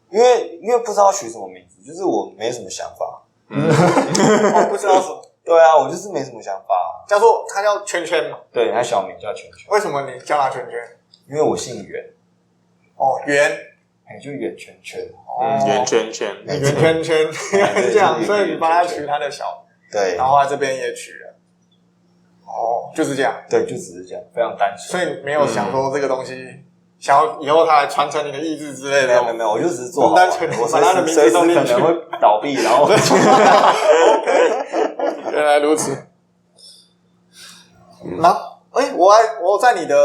因为不知道取什么名字，就是我没什么想法。不知道什么。对啊，我就是没什么想法。他叫圈圈嘛？对，他小名叫圈圈。为什么你叫他圈圈？因为我姓袁。袁。就圆圈圈，圆圈圈，圆圈圈，这样，所以你帮他取他的小，对，然后他这边也取了，就是这样，对，就只是这样，非常单纯，所以没有想说这个东西，想要以后他来传承你的意志之类的，没有，我就只是做好玩，我把他的名字都可能会倒闭，然后原来如此，然后我在你的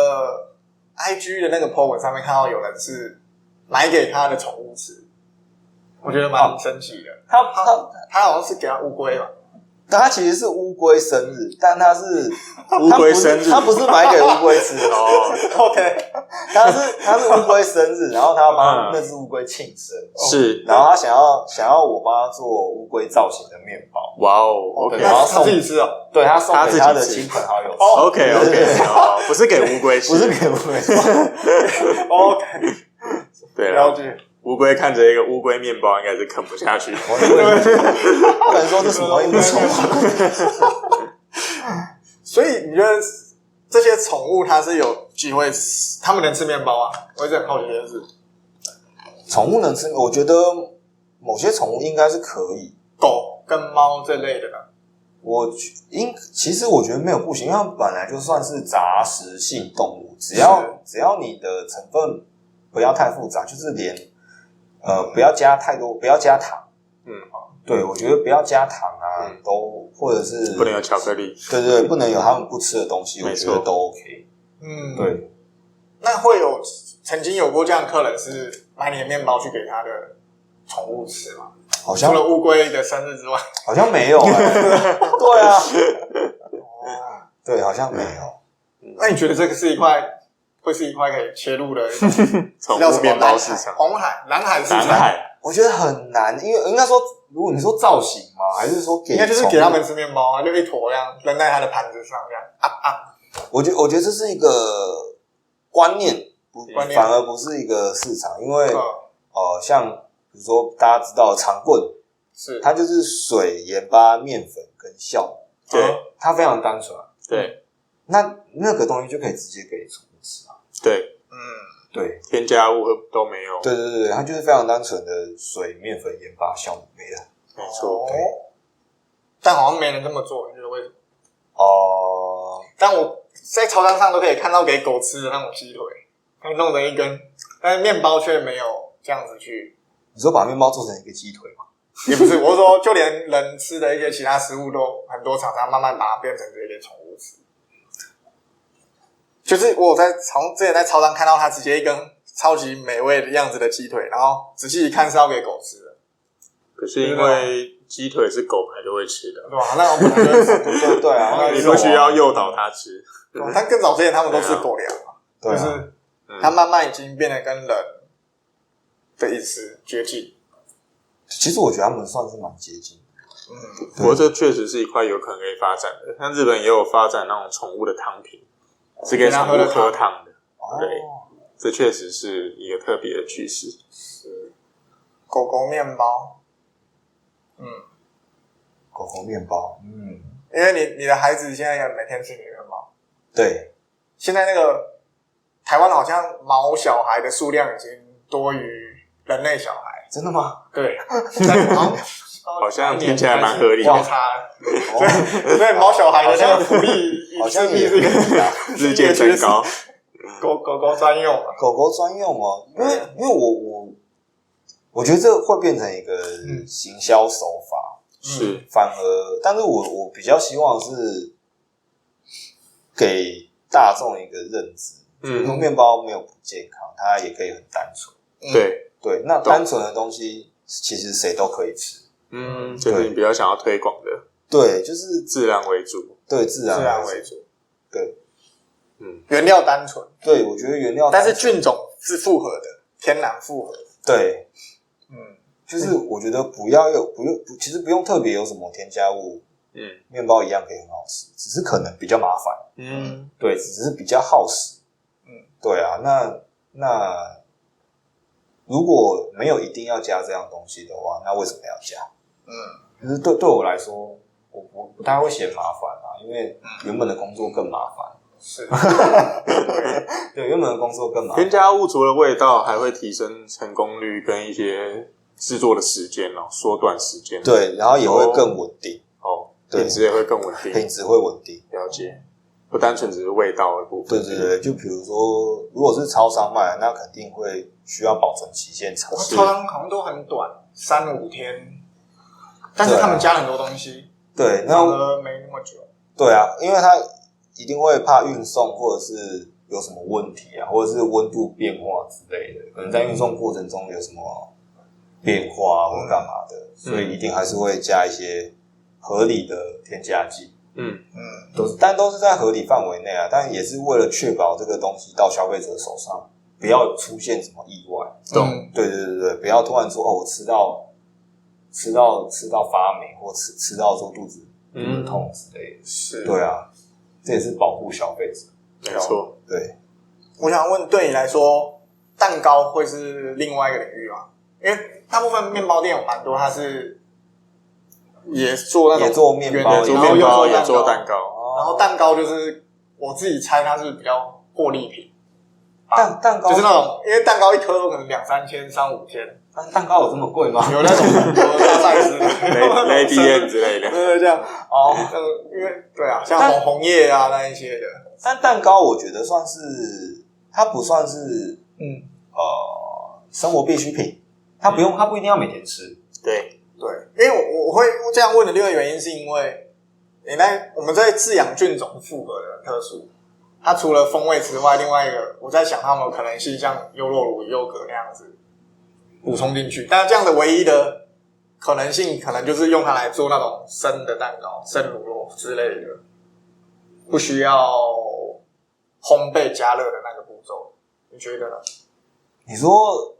IG 的那个 po 文上面看到有人是买给他的宠物吃，我觉得蛮神奇的。他好像是给他乌龟吧？他其实是乌龟生日，但他是乌龟生日，他不是买给乌龟吃OK， 他是乌龟生日，然后他要帮那只乌龟庆生，是，然后他想要我帮他做乌龟造型的面包。哇哦 ，OK， 然后他自己吃哦，对，他送给他的亲朋好友吃。OK， 不是给乌龟吃，不是给乌龟吃。OK。对了解，乌龟看着一个乌龟面包，应该是啃不下去。不能说这什么物种。所以你觉得这些宠物它是有机会吃，它们能吃面包啊？我一直很好奇的是，宠物能吃？我觉得某些宠物应该是可以，狗跟猫这类的呢。其实我觉得没有不行，因为它本来就算是杂食性动物，只要你的成分不要太复杂，就是连不要加太多，不要加糖。对，我觉得不要加糖啊，都或者是不能有巧克力。对，不能有他们不吃的东西，我觉得都 OK。对。那曾经有过这样的客人是买你的面包去给他的宠物吃吗？好像除了乌龟的生日之外，好像没有。对啊。对，好像没有。那你觉得这个是一块可以切入的宠物面包市场？蓝海市场？我觉得很难，因为应该说，如果你说造型嘛，还是说应该就是给他们吃面包啊，就一坨这样扔在他的盘子上这样我觉得这是一个观念，反而不是一个市场，因为像比如说大家知道的长棍，是它就是水、盐巴、面粉跟酵母，对，它非常单纯。对，那个东西就可以直接给宠物吃啊。对，对，添加物都没有。对，它就是非常单纯的水、面粉、盐巴、酵母没了。没错。但好像没人这么做，你觉得为什么？但我在超商上都可以看到给狗吃的那种鸡腿，它弄成一根，但是面包却没有这样子去。你说把面包做成一个鸡腿吗？也不是，我是说，就连人吃的一些其他食物都很多厂商慢慢把它变成这些宠物吃。就是我之前在超商看到他直接一根超级美味的样子的鸡腿，然后仔细一看是要给狗吃的。可是因为鸡腿是狗本来就会吃的，对吧？那我本来就会吃，对啊，你不需要诱导它吃。但更早之前他们都吃狗粮嘛，就是它慢慢已经变得跟人的饮食接近。其实我觉得他们算是蛮接近的。不过这确实是一块有可能可以发展的，像日本也有发展那种宠物的汤品，是给宠物喝汤的。对，这确实是一个特别的趋势。狗狗面包，狗狗面包，因为你的孩子现在也每天吃你的面包。对，现在那个台湾好像毛小孩的数量已经多于人类小孩。真的吗？对，好像听起来蛮合理的。所以毛小孩的那个福利好像也是日渐增高。狗狗专用啊，狗狗专用哦，因为我觉得这会变成一个行销手法，是反而，但是我比较希望是给大众一个认知，说面包没有不健康，它也可以很单纯。对，那单纯的东西其实谁都可以吃。就是你比较想要推广的。对，就是自然为主。对，自然为主。对，原料单纯。对，我觉得原料单纯，但是菌种是复合的，天然复合的。对，就是我觉得其实不用特别有什么添加物，面包一样可以很好吃，只是可能比较麻烦。对，只是比较耗时。对啊，那如果没有一定要加这样东西的话，那为什么要加？可是对我来说，我不太会嫌麻烦啊，因为原本的工作更麻烦。是，对，原本的工作更麻烦。添加物除了味道，还会提升成功率跟一些制作的时间缩短时间。对，然后也会更稳定。品质也会更稳定。品质会稳定，了解。不单纯只是味道的部分。对，就比如说，如果是超商卖，那肯定会需要保存期限长。超商好像都很短，3-5天，但是他们加了很多东西，对，反而没那么久。对啊，因为他一定会怕运送或者是有什么问题啊，或者是温度变化之类的，可能在运送过程中有什么变化或干嘛的，所以一定还是会加一些合理的添加剂。都是在合理范围内啊，但也是为了确保这个东西到消费者手上不要出现什么意外。对，不要突然说我吃到发霉，或吃到说肚子痛之类的。是，对啊，这也是保护消费者。没错，对。我想问，对你来说，蛋糕会是另外一个领域吗？因为大部分面包店有蛮多，它是也做那种也做面包，也做蛋糕。然后蛋糕就是我自己猜它是比较获利品，蛋糕就是那种，因为蛋糕一颗都可能2-3千、3-5千。蛋糕有这么贵吗？有那种大赛事的，Lady N 之类的，对，这样因为对啊，像红叶啊那一些的。但蛋糕我觉得算是，它不算是生活必需品，它不一定要每天吃。对，因为我会这样问的另外一个原因是因为。我们在饲养菌种复合的特殊，它除了风味之外，另外一个我在想它们有可能性像优酪乳、优格那样子补充进去，但是这样的唯一的可能性，可能就是用它来做那种生的蛋糕、生乳酪之类的，不需要烘焙加热的那个步骤，你觉得呢？你说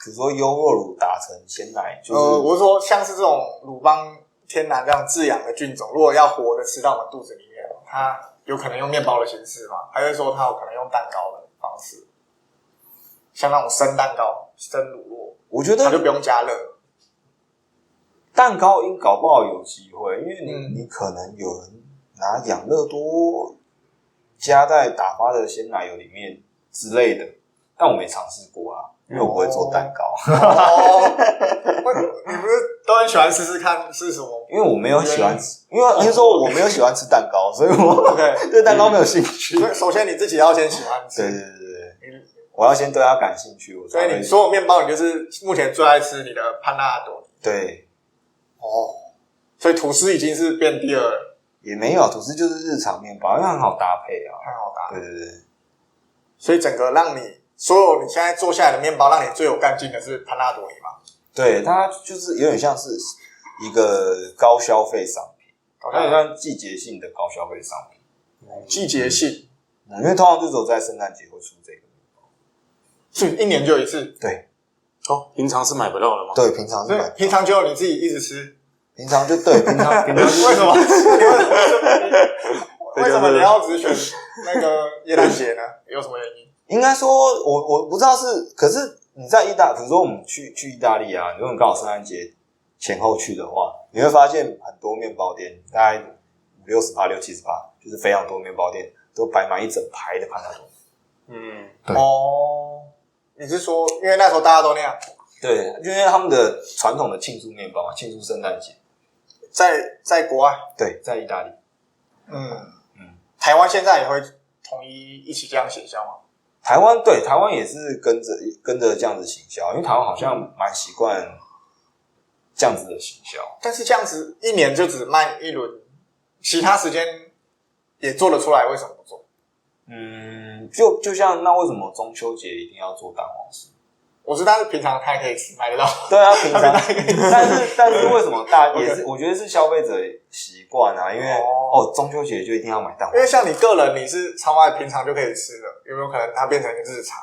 比如说优酪乳打成鲜奶，就是我是说像是这种乳邦天然这样自养的菌种，如果要活的吃到我们肚子里面，它有可能用面包的形式吗？还是说它有可能用蛋糕的方式，像那种生蛋糕、生乳酪？我觉得它就不用加热。蛋糕搞不好有机会，因为你可能有人拿养乐多加在打发的鲜奶油里面之类的，但我没尝试过啊。因为我不会做蛋糕。你不是都很喜欢试试看是什么？因为我没有喜欢吃，因为说我没有喜欢吃蛋糕，所以我对蛋糕没有兴趣。所以首先你自己要先喜欢吃。对，我要先对它感兴趣。所以你所有面包，你就是目前最爱吃你的潘纳朵。对。所以吐司已经是变第二了。也没有，吐司就是日常面包，因为很好搭配啊。很好搭。对。所以整个让你。所有你现在做下来的面包，让你最有干劲的是潘纳朵里吗？对，它就是有点像是一个高消费商品，它有点像季节性的高消费商品。季节性，因为通常就只有在圣诞节会出这个面包，是1年就一次。对，平常是买不到的吗？对，平常是买不到，平常就你自己一直吃。平常就对，平常为什么？为什么你要只选那个耶诞节呢？有什么原因？应该说，我不知道是，可是你在比如说我们去意大利啊，如果你刚好圣诞节前后去的话，你会发现很多面包店，大概60%、60-70%，就是非常多面包店都摆满一整排的潘塔多。对。你是说，因为那时候大家都那样？对，因为他们的传统的庆祝面包嘛，庆祝圣诞节，在国外，对，在意大利。台湾现在也会统一一起这样行销吗？台湾也是跟着这样子行销，因为台湾好像蛮习惯这样子的行销。但是这样子一年就只卖一轮，其他时间也做得出来，为什么不做？就像那为什么中秋节一定要做蛋黄酥？我知道，但是平常他也可以吃，买得到。对啊，平常但是为什么也是我觉得是消费者习惯啊，因为中秋节就一定要买蛋黄酥。因为像你个人，你是超爱平常就可以吃的，有没有可能它变成一个日常？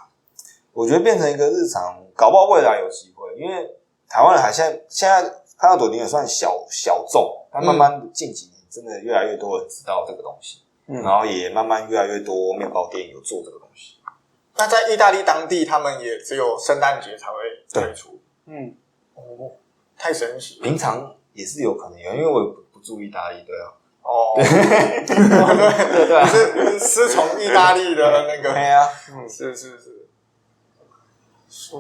我觉得变成一个日常，搞不好未来有机会，因为台湾人还现在潘塔朵林也算小众，但慢慢近几年真的越来越多人知道这个东西，然后也慢慢越来越多面包店有做这个东西。那在意大利当地，他们也只有圣诞节才会推出。太神奇了。平常也是有可能有，因为我也不住意大利，对啊。对，是从意大利的那个。对啊，是。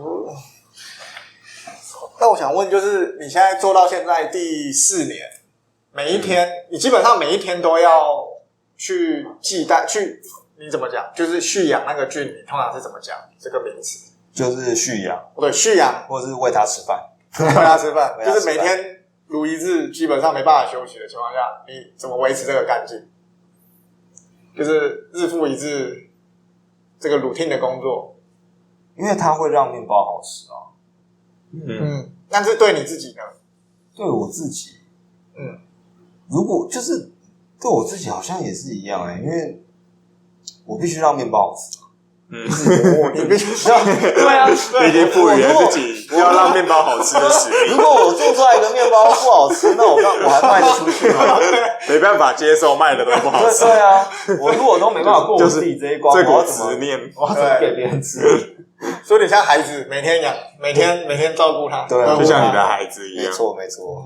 那我想问，就是你现在做到现在第4年，每一天，你基本上每一天都要去寄带去。你怎么讲？就是蓄养那个菌，你通常是怎么讲这个名词？就是蓄养，对，蓄养，或者是喂它吃饭，喂它吃饭，就是每天如一日，基本上没办法休息的情况下，你怎么维持这个干劲？就是日复一日这个 routine 的工作，因为它会让面包好吃啊。但是对你自己呢？对我自己，如果就是对我自己好像也是一样因为我必须让面包好吃。你必须要对啊，你已经赋予了自己要让面包好吃的使命。如果我做出来一个面包不好吃，那我还卖得出去吗？没办法接受卖的都不好吃。对啊，我如果都没办法过我自己这一关，这股执念，我要怎么给别人吃？所以你像孩子，每天养，每天照顾他，对啊，就像你的孩子一样，没错，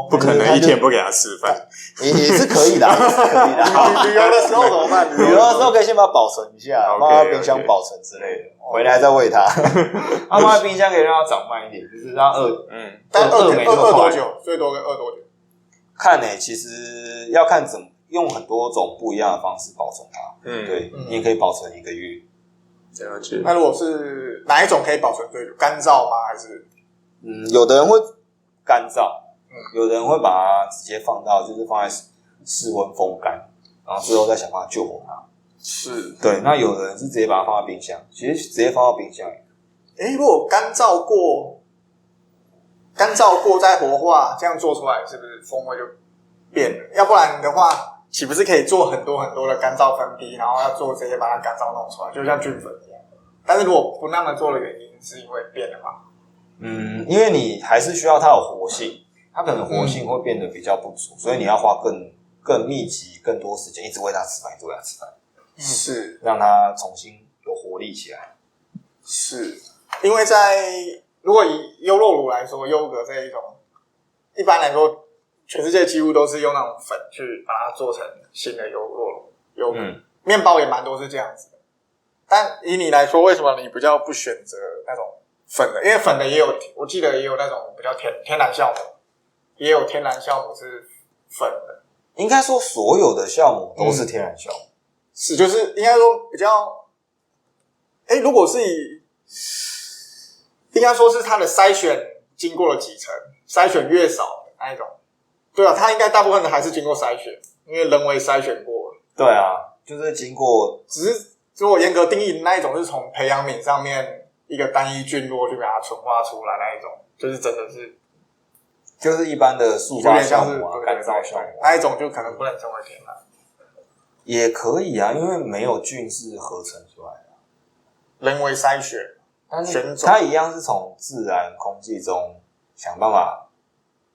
不可能一天不给他吃饭，也是可以的，也是可以的。旅游的时候怎么办？旅游的时候可以先把它保存一下，放在冰箱保存之类的，回来再喂它。放在冰箱可以让它长慢一点，就是让它但饿没那么快。多久？最多饿多久？看其实要看怎么用很多种不一样的方式保存它。对，你也可以保存1个月。了解。那如果是哪一种可以保存最久？干燥吗？还是有的人会干燥，有的人会把它直接放在室温风干，然后最后再想办法救活它。是，对。那有的人是直接把它放在冰箱，其实直接放到冰箱。如果干燥过再活化，这样做出来是不是风味就变了？要不然的话，岂不是可以做很多很多的干燥分批，然后要做直接把它干燥弄出来，就像菌粉一样？但是如果不那么做的原因，是因为变了吗？因为你还是需要它有活性，它可能活性会变得比较不足，所以你要花更密集、更多时间，一直喂它吃饭，是让它重新有活力起来。是因为如果以优酪乳来说，优格这一种，一般来说，全世界几乎都是用那种粉去把它做成新的优格，面包也蛮多是这样子的。但以你来说，为什么你比较不选择那种粉的？因为粉的也有，我记得也有那种比较天然酵母，也有天然酵母是粉的。应该说，所有的酵母都是天然酵母，是就是应该说比较，如果是应该说是它的筛选经过了几层，筛选越少的那一种，对啊，它应该大部分的还是经过筛选，因为人为筛选过了。对啊，就是经过，只是如果严格定义的那一种，是从培养皿上面一个单一菌落去把它纯化出来那一种，就是真的是，就是一般的速发酵母啊、干燥酵母，那一种就可能不能称为天然。也可以啊，因为没有菌是合成出来的，人为筛选。但是它一样是从自然空气中想办法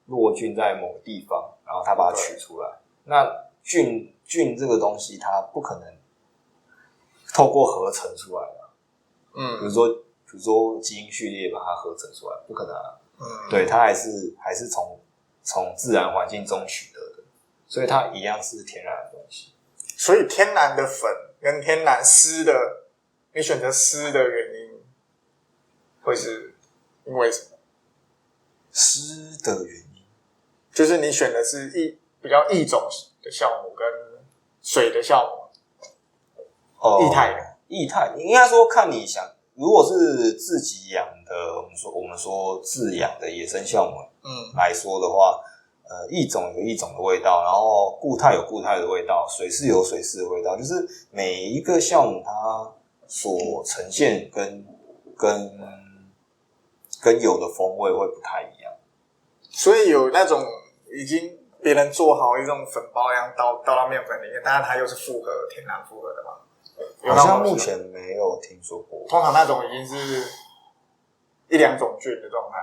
落菌在某个地方，然后它把它取出来。那菌这个东西，它不可能透过合成出来的。比如说基因序列把它合成出来，不可能啊。对，它还是从自然环境中取得的，所以它一样是天然的东西。所以天然的粉跟天然湿的，你选择湿的原因会是因为什么？湿的原因就是你选的是比较异种的酵母跟水的酵母，液态的。液态应该说看你想，如果是自己养的，我们说自养的野生酵母，来说的话，异种有异种的味道，然后固态有固态的味道，水质有水质的味道，就是每一个酵母它所呈现跟有的风味会不太一样。所以有那种已经别人做好一种粉包一样倒到面粉里面，但是它又是天然复合的嘛？好像目前没有听说过。通常那种已经是1-2种菌的状态。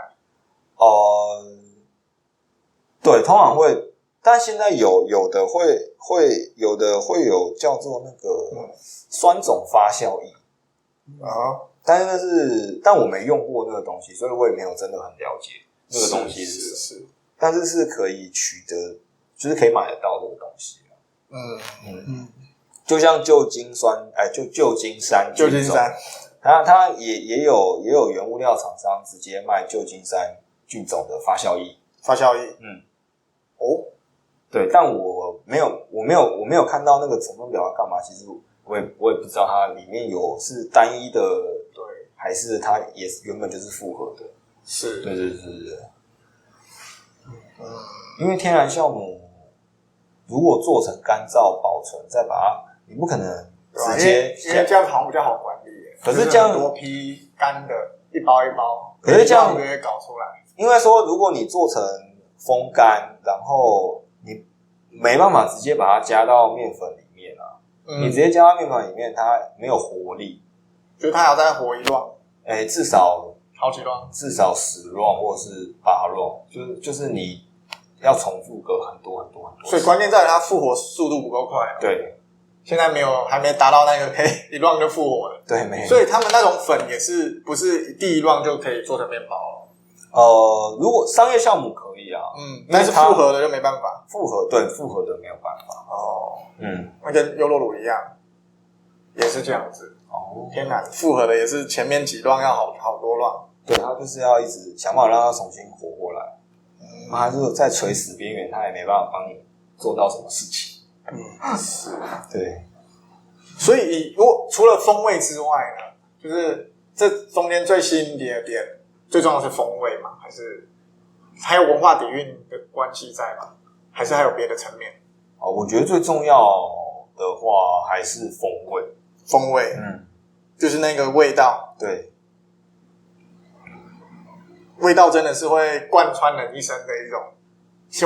对，通常会，但现在有的会有叫做那个酸种发酵液。但我没用过那个东西，所以我也没有真的很了解那个东西是什么。但是是可以取得，就是可以买得到这个东西。就像旧金山它也有原物料厂商直接卖旧金山菌种的发酵液。对，但我没有看到那个成分表要干嘛。其实我也不知道它里面是单一的，对，还是它也原本就是复合的。是，对。因为天然酵母如果做成干燥保存，再把它，你不可能直接，因为这样好像比较好管理。可是这样很多批干的，一包一包，可是这样就会搞出来。因为说，如果你做成风干，然后你没办法直接把它加到面粉里面啊，你直接加到面粉里面，它没有活力，就是它还要再活一轮，至少好几轮，至少10轮或是8轮，就是你要重复个很多，所以关键在于它复活速度不够快。对，现在还没达到那个可以一轮就复活了。对，没有。所以他们那种粉也是不是第一轮就可以做成面包了？如果商业酵母可以啊，但是复合的就没办法。复合的没有办法。那跟优酪乳一样，也是这样子。天然复合的也是前面几轮要好多轮。对，它就是要一直想办法让它重新活过来。它就是在垂死边缘，它也没办法帮你做到什么事情。是，对。所以如果除了风味之外呢，就是这中间最吸引你的点，最重要的是风味吗？还有文化底蕴的关系在吗？还是还有别的层面？我觉得最重要的话还是风味。就是那个味道。对。味道真的是会贯穿人一生的一种。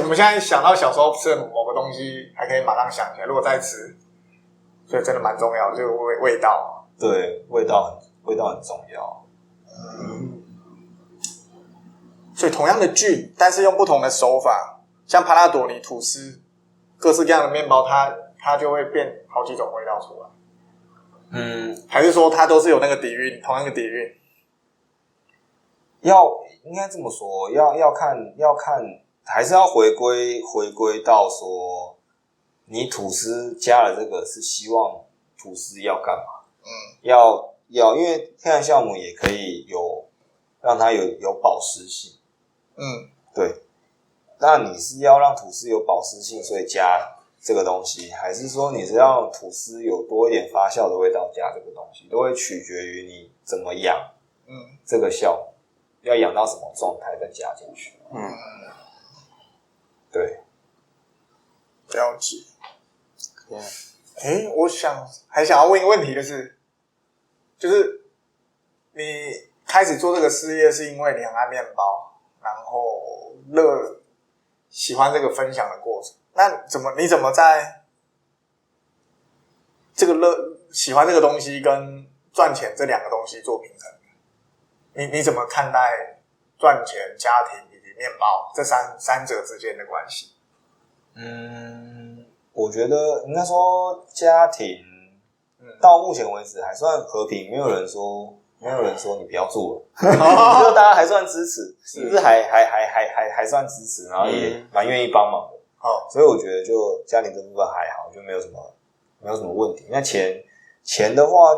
我们现在想到小时候吃的某个东西，还可以马上想起来，如果再吃，所以真的蛮重要的，就是味道。对，味道很重要。所以同样的菌，但是用不同的手法，像帕拉朵尼吐司，各式各样的面包，它就会变好几种味道出来。还是说它都是有那个底蕴，同样的底蕴？应该这么说，要看，还是要回归到说，你吐司加了这个是希望吐司要干嘛？要，因为天然酵母也可以让它有保湿性。对。那你是要让吐司有保湿性，所以加这个东西，还是说你是让吐司有多一点发酵的味道加这个东西，都会取决于你怎么养这个酵母，要养到什么状态再加进去。对，了解。我还想要问一个问题，就是你开始做这个事业是因为你很爱面包，然后喜欢这个分享的过程。那你怎么在这个喜欢这个东西跟赚钱这两个东西做平衡？你怎么看待赚钱、家庭以及面包这三者之间的关系？我觉得应该说家庭到目前为止还算和平，没有人说你不要做了，就大家还算支持，就是还算支持，然后也蛮愿意帮忙的。所以我觉得就家庭这部分还好，就没有什么问题。那钱的话，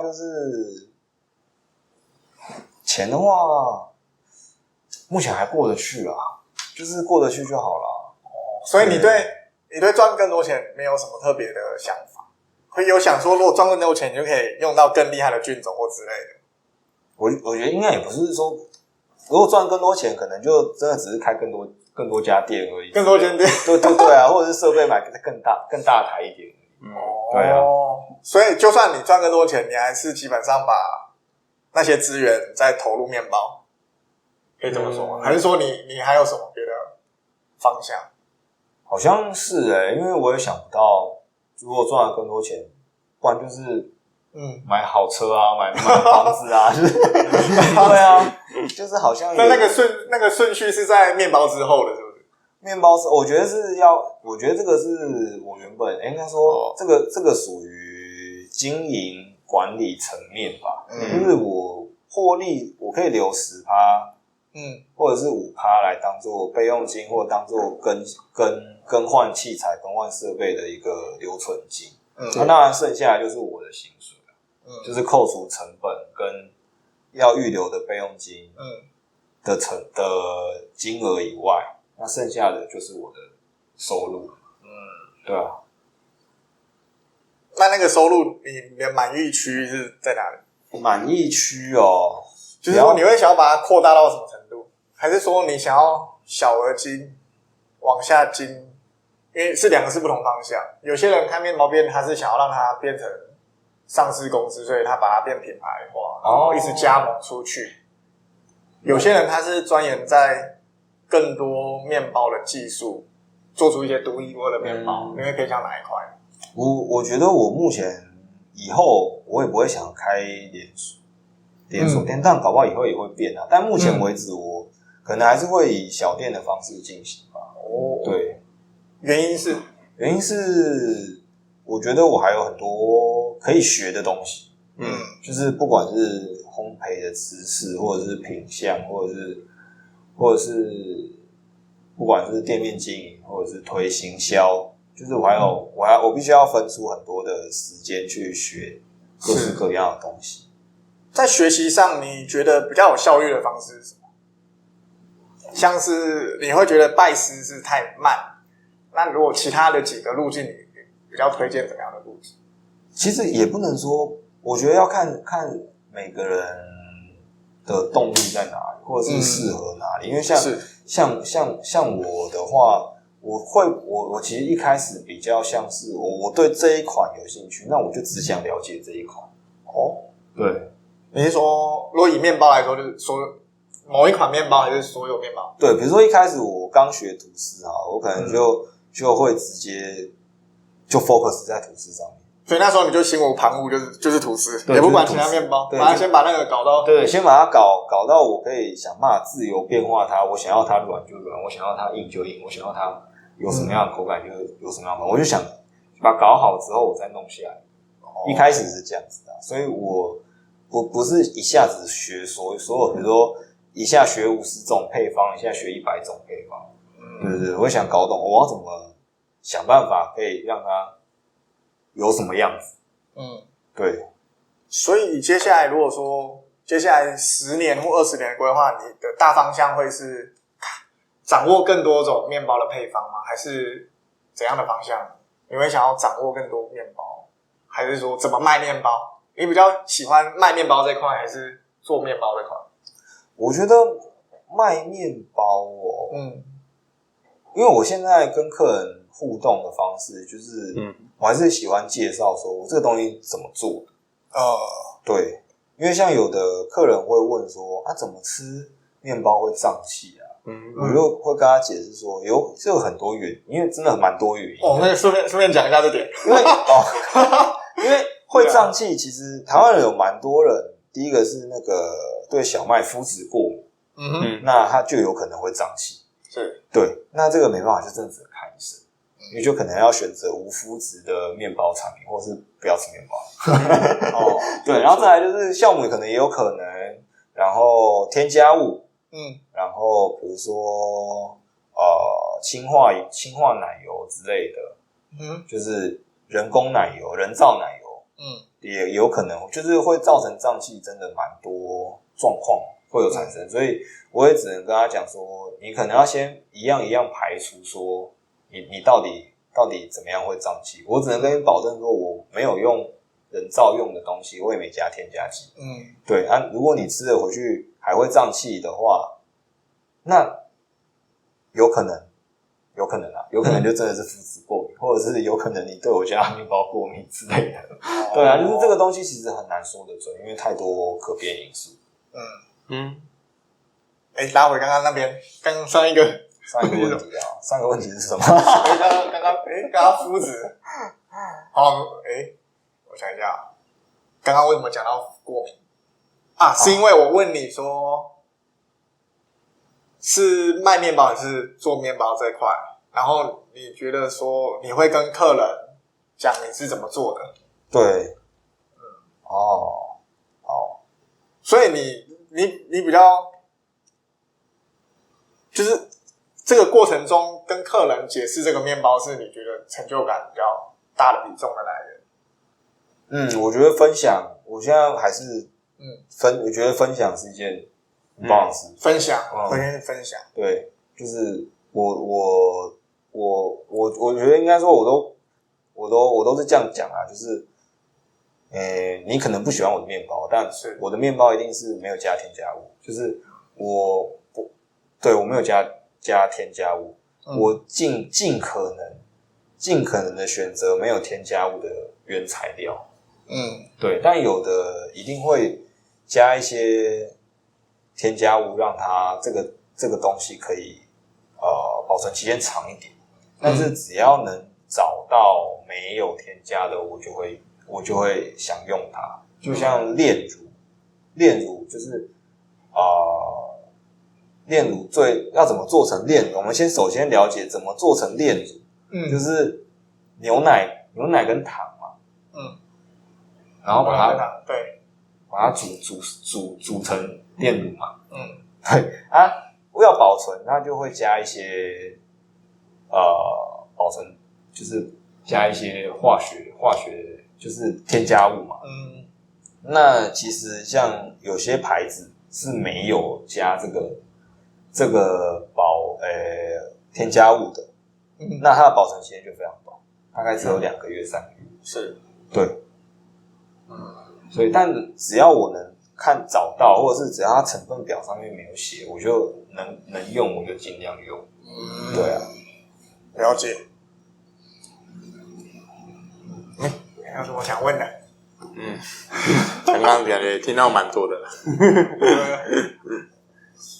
目前还过得去啊，就是过得去就好了。所以你对赚更多钱没有什么特别的想法，会有想说如果赚更多钱你就可以用到更厉害的菌种或之类的？我觉得应该也不是说，如果赚更多钱，可能就真的只是开更多家店而已。更多间店，对啊，或者是设备买更大台一点。对啊。所以就算你赚更多钱，你还是基本上把那些资源再投入面包，可以这么说吗？还是说你还有什么别的方向？好像是因为我也想不到，如果赚了更多钱，不然就是买好车啊，买房子啊，就是对啊，就是好像那个顺序是在面包之后的，是不是？面包是我觉得这个是我原本应该说这个属于经营管理层面吧，就是我获利我可以留 10%，或者是 5% 来当做备用金，或者当做更换器材、更换设备的一个留存金。那当然剩下来就是我的薪水，就是扣除成本跟要预留的备用金的金额以外，那剩下的就是我的收入。对啊。那个收入你的满意区是在哪里？满意区哦，就是说你会想要把它扩大到什么程度，还是说你想要小额金往下金？因为两个是不同方向。有些人开面包店，他是想要让它变成上市公司，所以他把它变品牌化，然后一直加盟出去。有些人他是钻研在更多面包的技术，做出一些独一无二的面包。你会偏向哪一块？我觉得我目前以后我也不会想开连锁店，但搞不好以后也会变啊。但目前为止，我可能还是会以小店的方式进行吧。对，原因是我觉得我还有很多可以学的东西。就是不管是烘焙的知识，或者是品相，或者是不管是店面经营，或者是推行销。就是我必须要分出很多的时间去学各式各样的东西。在学习上，你觉得比较有效率的方式是什么？像是你会觉得拜师是太慢，那如果其他的几个路径，你比较推荐怎么样的路径？其实也不能说，我觉得要看每个人的动力在哪里，或者是适合哪里。因为像我的话。我其实一开始比较像是我对这一款有兴趣，那我就只想了解这一款。对，你是说，如果以面包来说，就是说某一款面包，还是所有面包？对，比如说一开始我刚学吐司我可能就会直接就 focus 在吐司上面。所以那时候你就心无旁骛，就是吐司，也不管其他面包，先把那个搞到先把它搞到我可以想办法自由变化它，我想要它软就软，我想要它硬就硬，我想要它有什么样的口感就有什么样的口感，我就想把它搞好之后我再弄下来。一开始是这样子的，所以我不是一下子学所有，比如说一下学50种配方，一下学100种配方，对，我想搞懂我要怎么想办法可以让它有什么样子。对。所以接下来如果说接下来10年或20年的规划，你的大方向会是掌握更多种面包的配方吗？还是怎样的方向？你会想要掌握更多面包，还是说怎么卖面包？你比较喜欢卖面包这块，还是做面包这块？我觉得卖面包因为我现在跟客人互动的方式就是，我还是喜欢介绍说我这个东西怎么做的。对，因为像有的客人会问说怎么吃面包会胀气啊？我就会跟他解释说，这有很多原因，因为真的蛮多原因。那就顺便讲一下这点，因为会胀气，其实台湾人有蛮多人第一个是那个对小麦麸质过敏，那它就有可能会胀气。是，对，那这个没办法，就真的只能看医生，你就可能要选择无麸质的面包产品，或是不要吃面包。哦，对，然后再来就是酵母可能也有可能，然后添加物，然后比如说氢化奶油之类的，就是人工奶油、人造奶油，也有可能就是会造成胀气，真的蛮多状况会有产生，所以我也只能跟他讲说，你可能要先一样一样排除说你到底怎么样会胀气，我只能跟你保证说我没有用人造用的东西，我也没加添加剂。对啊，如果你吃了回去还会胀气的话，那有可能啊，有可能就真的是麸质过敏，或者是有可能你对我家面包过敏之类的。对啊，就是这个东西其实很难说得准，因为太多可变因素。拉回刚刚那边，刚上一个问题啊，上一个问题是什么？刚刚麸质。好，我想一下，刚刚为什么讲到过敏啊？是因为我问你说是卖面包还是做面包这一块，然后你觉得说你会跟客人讲你是怎么做的？对，所以你比较就是这个过程中跟客人解释这个面包是你觉得成就感比较大的比重的来源？我觉得分享，我现在还是我觉得分享是一件很棒的事。分享，对，就是我觉得应该说我都是这样讲啊，就是你可能不喜欢我的面包，但我的面包一定是没有加添加物，就是我没有加添加物，我尽可能的选择没有添加物的原材料。对，但有的一定会加一些添加物，让它这个东西可以保存期间长一点。但是只要能找到没有添加的，我就会想用它。就像炼乳就是炼乳要怎么做成炼乳？我们首先了解怎么做成炼乳，就是牛奶跟糖嘛，然后把它煮成炼乳嘛，对啊，要保存，那就会加一些保存，就是加一些化学就是添加物嘛，那其实像有些牌子是没有加这个添加物的，那它的保存时间就非常短，大概只有2个月3个月。是，对，所以但只要我能找到，或者是只要它成分表上面没有写，我就能用我就尽量用。对啊，了解。还有什么想问的？刚刚感觉听到蛮多的了。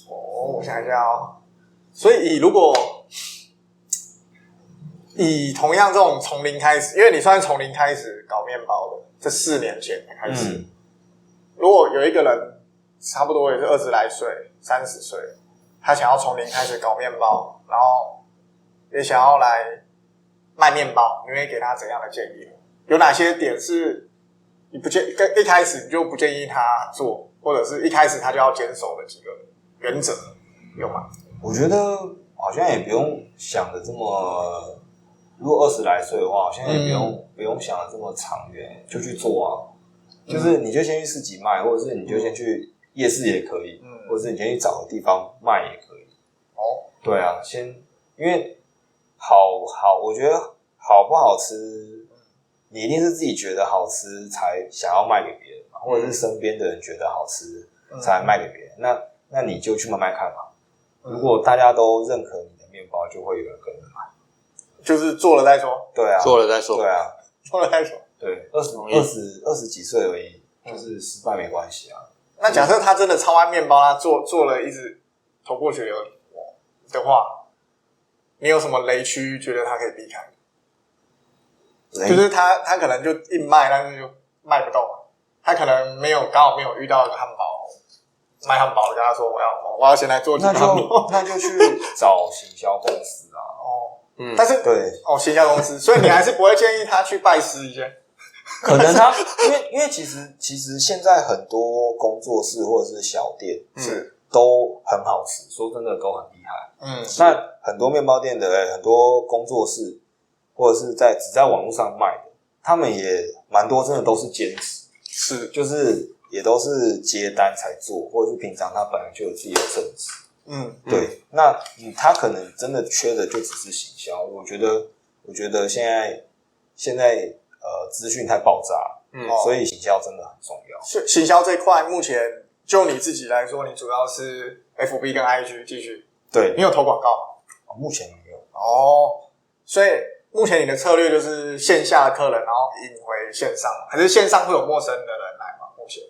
我想一下哦。所以如果以同样这种从零开始，因为你算是从零开始搞面包的，这4年前才开始。如果有一个人差不多也是20来岁、30岁，他想要从零开始搞面包，然后也想要来卖面包，你会给他怎样的建议？有哪些点是你一开始你就不建议他做，或者是一开始他就要坚守的几个原则，有吗？我觉得好像也不用想的这么，如果20来岁的话，好像也不用想的这么长远，就去做啊。就是你就先去市集卖，或者是你就先去夜市也可以，或者是你先去找个地方卖也可以。对啊，因为我觉得好不好吃，你一定是自己觉得好吃才想要卖给别人嘛，或者是身边的人觉得好吃才卖给别人。那你就去慢慢看嘛。如果大家都认可你的面包，就会有人跟着买。就是做了再说。对啊，做了再说。对啊，做了再说。对，20几岁而已，就是失败没关系啊。那假设他真的超爱面包，他做了一直头破血流的话，你有什么雷区觉得他可以避开？就是他可能就硬卖，但是就卖不动了。他可能刚好没有遇到一个卖汉堡的，跟他说我要先来做汉堡，那就去找行销公司啊。但是对行销公司，所以你还是不会建议他去拜师一些。可能他因为其实现在很多工作室或者是小店都很好吃，说真的都很厉害。那很多面包店的很多工作室或者是只在网络上卖的，他们也蛮多真的都是兼职，就是也都是接单才做，或者是平常他本来就有自己的正职。对，那他可能真的缺的就只是行销。我觉得现在资讯太爆炸了，所以行销真的很重要。行销这一块，目前就你自己来说，你主要是 FB 跟 IG 继续。对，你有投广告吗？目前没有。所以目前你的策略就是线下的客人，然后引回线上，还是线上会有陌生的人来吗？目前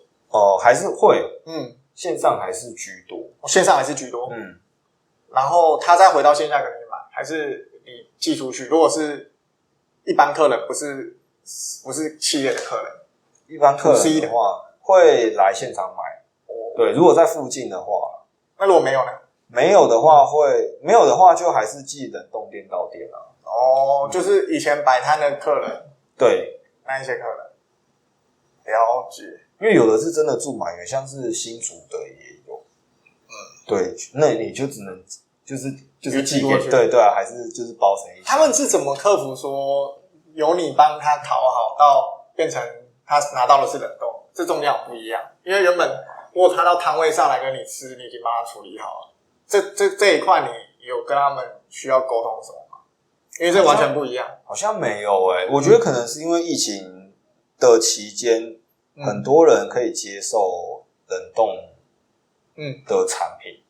还是会，线上还是居多。线上还是居多，然后他再回到线下跟你买，还是你寄出去？如果是一般客人，不是企业的客人，一般客人的话会来现场买。对，如果在附近的话，那如果没有呢？没有的话就还是寄冷冻店到店啊。就是以前摆摊的客人，对，那一些客人，了解。因为有的是真的住蛮远，像是新竹的也有。对，那你就只能就是寄给，对啊，还是就是包成一。他们是怎么克服说由你帮他烤好到变成他拿到的是冷冻，这中间不一样？因为原本如果他到摊位上来跟你吃，你已经帮他处理好了，这一块你有跟他们需要沟通什么吗？因为这完全不一样。好像没有我觉得可能是因为疫情的期间，很多人可以接受冷冻的产品。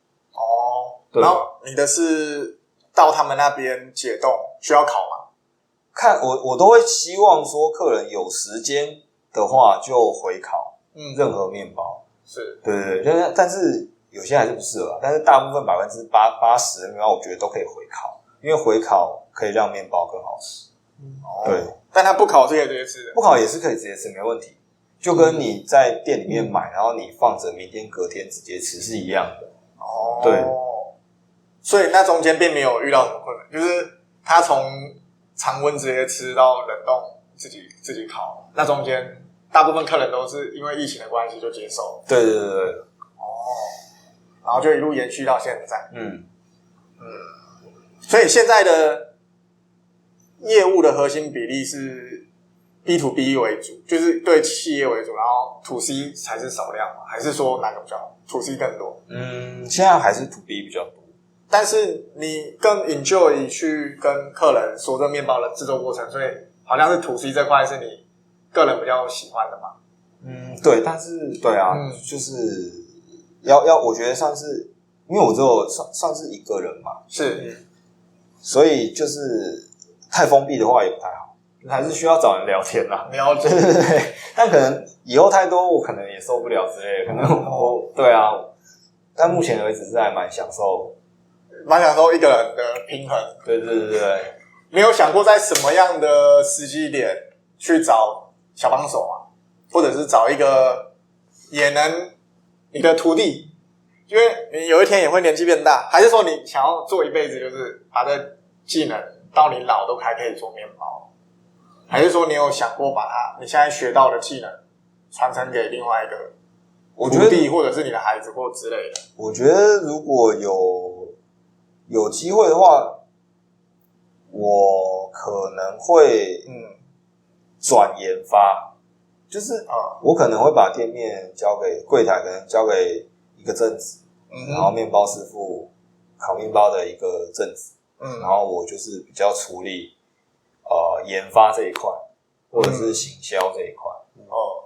然后你的是到他们那边解冻需要烤吗？看我都会希望说客人有时间的话就回烤任何面包。是，对，但是有些还是不适合，但是大部分80%的面包我觉得都可以回烤，因为回烤可以让面包更好吃。对，但它不烤是可以直接吃的，不烤也是可以直接吃，没问题。就跟你在店里面买，然后你放着明天隔天直接吃是一样的。对。所以那中间并没有遇到什么困难，就是他从常温直接吃到冷冻自己烤，那中间大部分客人都是因为疫情的关系就接受了。对。然后就一路延续到现在。所以现在的业务的核心比例是 B to B 为主，就是对企业为主，然后 to C 才是少量吗？还是说哪个比较好 ？to C 更多？现在还是 to B 比较多。但是你更 enjoy 去跟客人说这面包的制作过程，所以好像是 to C 这块是你个人比较喜欢的嘛？对，但是对啊，就是要我觉得算是，因为我只有算是一个人嘛，所以就是太封闭的话也不太好，还是需要找人聊天啦。了解，对，但可能以后太多我可能也受不了之类的，可能对啊，但目前为止是还蛮享受一个人的平衡。对，没有想过在什么样的时机点去找小帮手吗？或者是找一个也能你的徒弟，因为你有一天也会年纪变大，还是说你想要做一辈子，就是把这技能到你老都还可以做面包，还是说你有想过把你现在学到的技能传承给另外一个徒弟，或者是你的孩子或之类的？我觉得如果有机会的话，我可能会转研发。就是我可能会把店面交给柜台，可能交给一个正职，然后面包师傅烤面包的一个正职，然后我就是比较处理研发这一块，或者是行销这一块。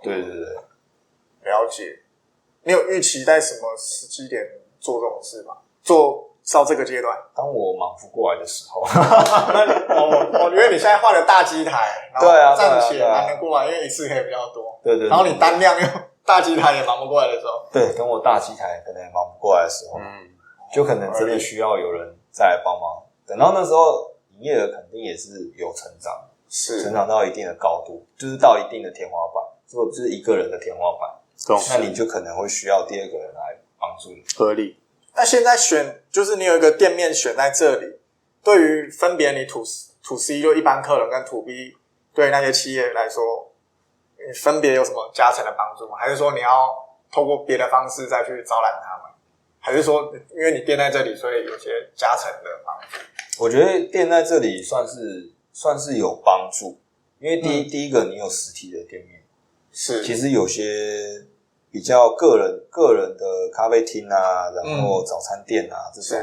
对，了解。你有预期在什么时机点做这种事吗？做到这个阶段，当我忙不过来的时候。那因为你现在换了大机台，然后暂且忙得过来，因为一次可以比较多。对。然后你单量又大机台也忙不过来的时候，对，等我大机台可能也忙不过来的时候，就可能真的需要有人再来帮忙。等到那时候，营业额肯定也是有成长，成长到一定的高度，就是到一定的天花板。就是一个人的天花板，那你就可能会需要第二个人来帮助你。合理。那现在就是你有一个店面选在这里，对于分别你to C 就一般客人跟to B 对那些企业来说，你分别有什么加成的帮助吗？还是说你要透过别的方式再去招揽他们？还是说因为你店在这里，所以有些加成的帮助？我觉得店在这里算是有帮助，因为第一个你有实体的店面，是其实有些比较个人的咖啡厅啊，然后早餐店啊这种，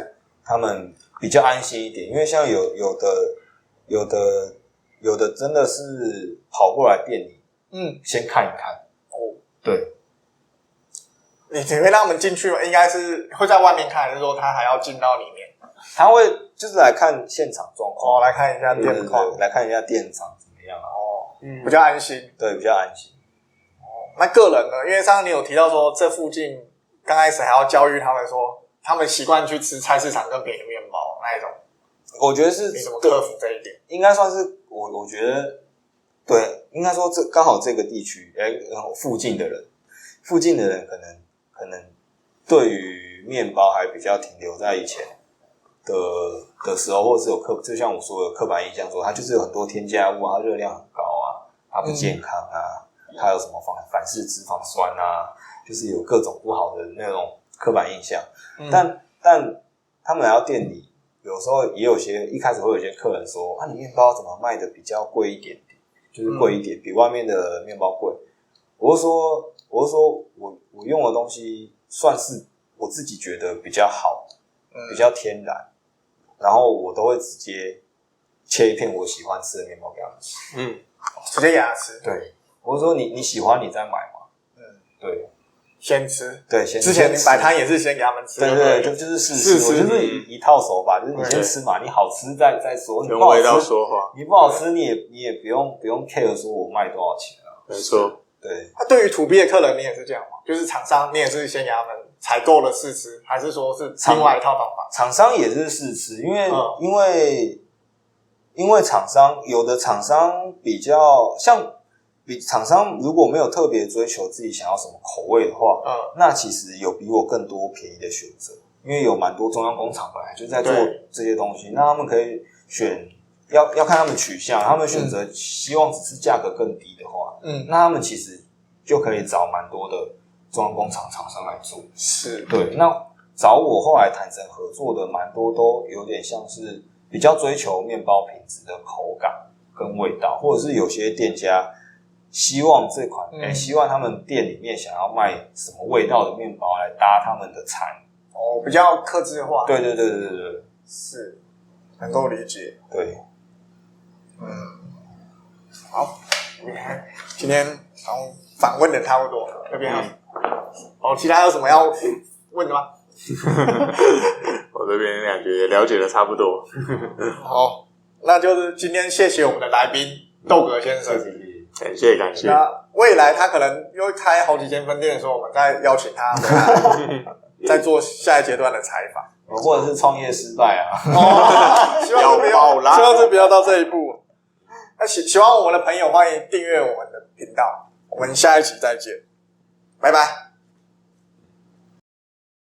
他们比较安心一点，因为像有的真的是跑过来店里，先看一看。哦，对。你会让他们进去吗？应该是会在外面看，还是说他还要进到里面？他会就是来看现场状况，来看一下店况，来看一下店长怎么样啊？比较安心，对，比较安心。那个人呢？因为刚刚你有提到说，这附近刚开始还要教育他们说，他们习惯去吃菜市场跟别的面包那一种，我觉得是你怎么克服这一点？应该算是我觉得对，应该说这刚好这个地区附近的人可能对于面包还比较停留在以前的时候，或者是就像我说的刻板印象说，它就是有很多添加物啊，热量很高啊，它不健康啊，它有什么反式脂肪酸啊，就是有各种不好的那种刻板印象。但他们来到店里，有时候也一开始会有些客人说，你面包怎么卖的比较贵一点点，就是贵一点，比外面的面包贵。我就说我用的东西算是我自己觉得比较好，比较天然，然后我都会直接切一片我喜欢吃的面包给他们吃。直接给他吃。对，我就说你喜欢你再买嘛。对，先吃。对，之前你摆摊也是先给他们吃。对，就是试吃，我就是一套手法，就是你先吃嘛，你好吃再说，用味道说话。你不好吃，你也不用 care 说我卖多少钱啊。没错。对，对于to B的客人，你也是这样吗？就是厂商，你也是先给他们采购了试吃，还是说是另外一套方法？厂商也是试吃，因为有的厂商比较像，厂商如果没有特别追求自己想要什么口味的话，那其实有比我更多便宜的选择，因为有蛮多中央工厂本来就在做这些东西，那他们可以选。要看他们取向，他们选择希望只是价格更低的话，那他们其实就可以找蛮多的中央工厂厂商来做。是，对。那找我后来谈成合作的蛮多都有点像是比较追求面包品质的口感跟味道，或者是有些店家希望这款，希望他们店里面想要卖什么味道的面包来搭他们的餐。比较客制化。对，是，能够理解。对。好，今天访问的差不多，这边其他有什么要问的吗？我这边感觉了解的差不多。好，那就是今天谢谢我们的来宾豆格先生，感谢。那未来他可能又开好几间分店的时候，我们再邀请他再做下一阶段的采访，或者是创业失败啊。希望这不要到这一步。那喜欢我们的朋友，欢迎订阅我们的频道。我们下一期再见，拜拜。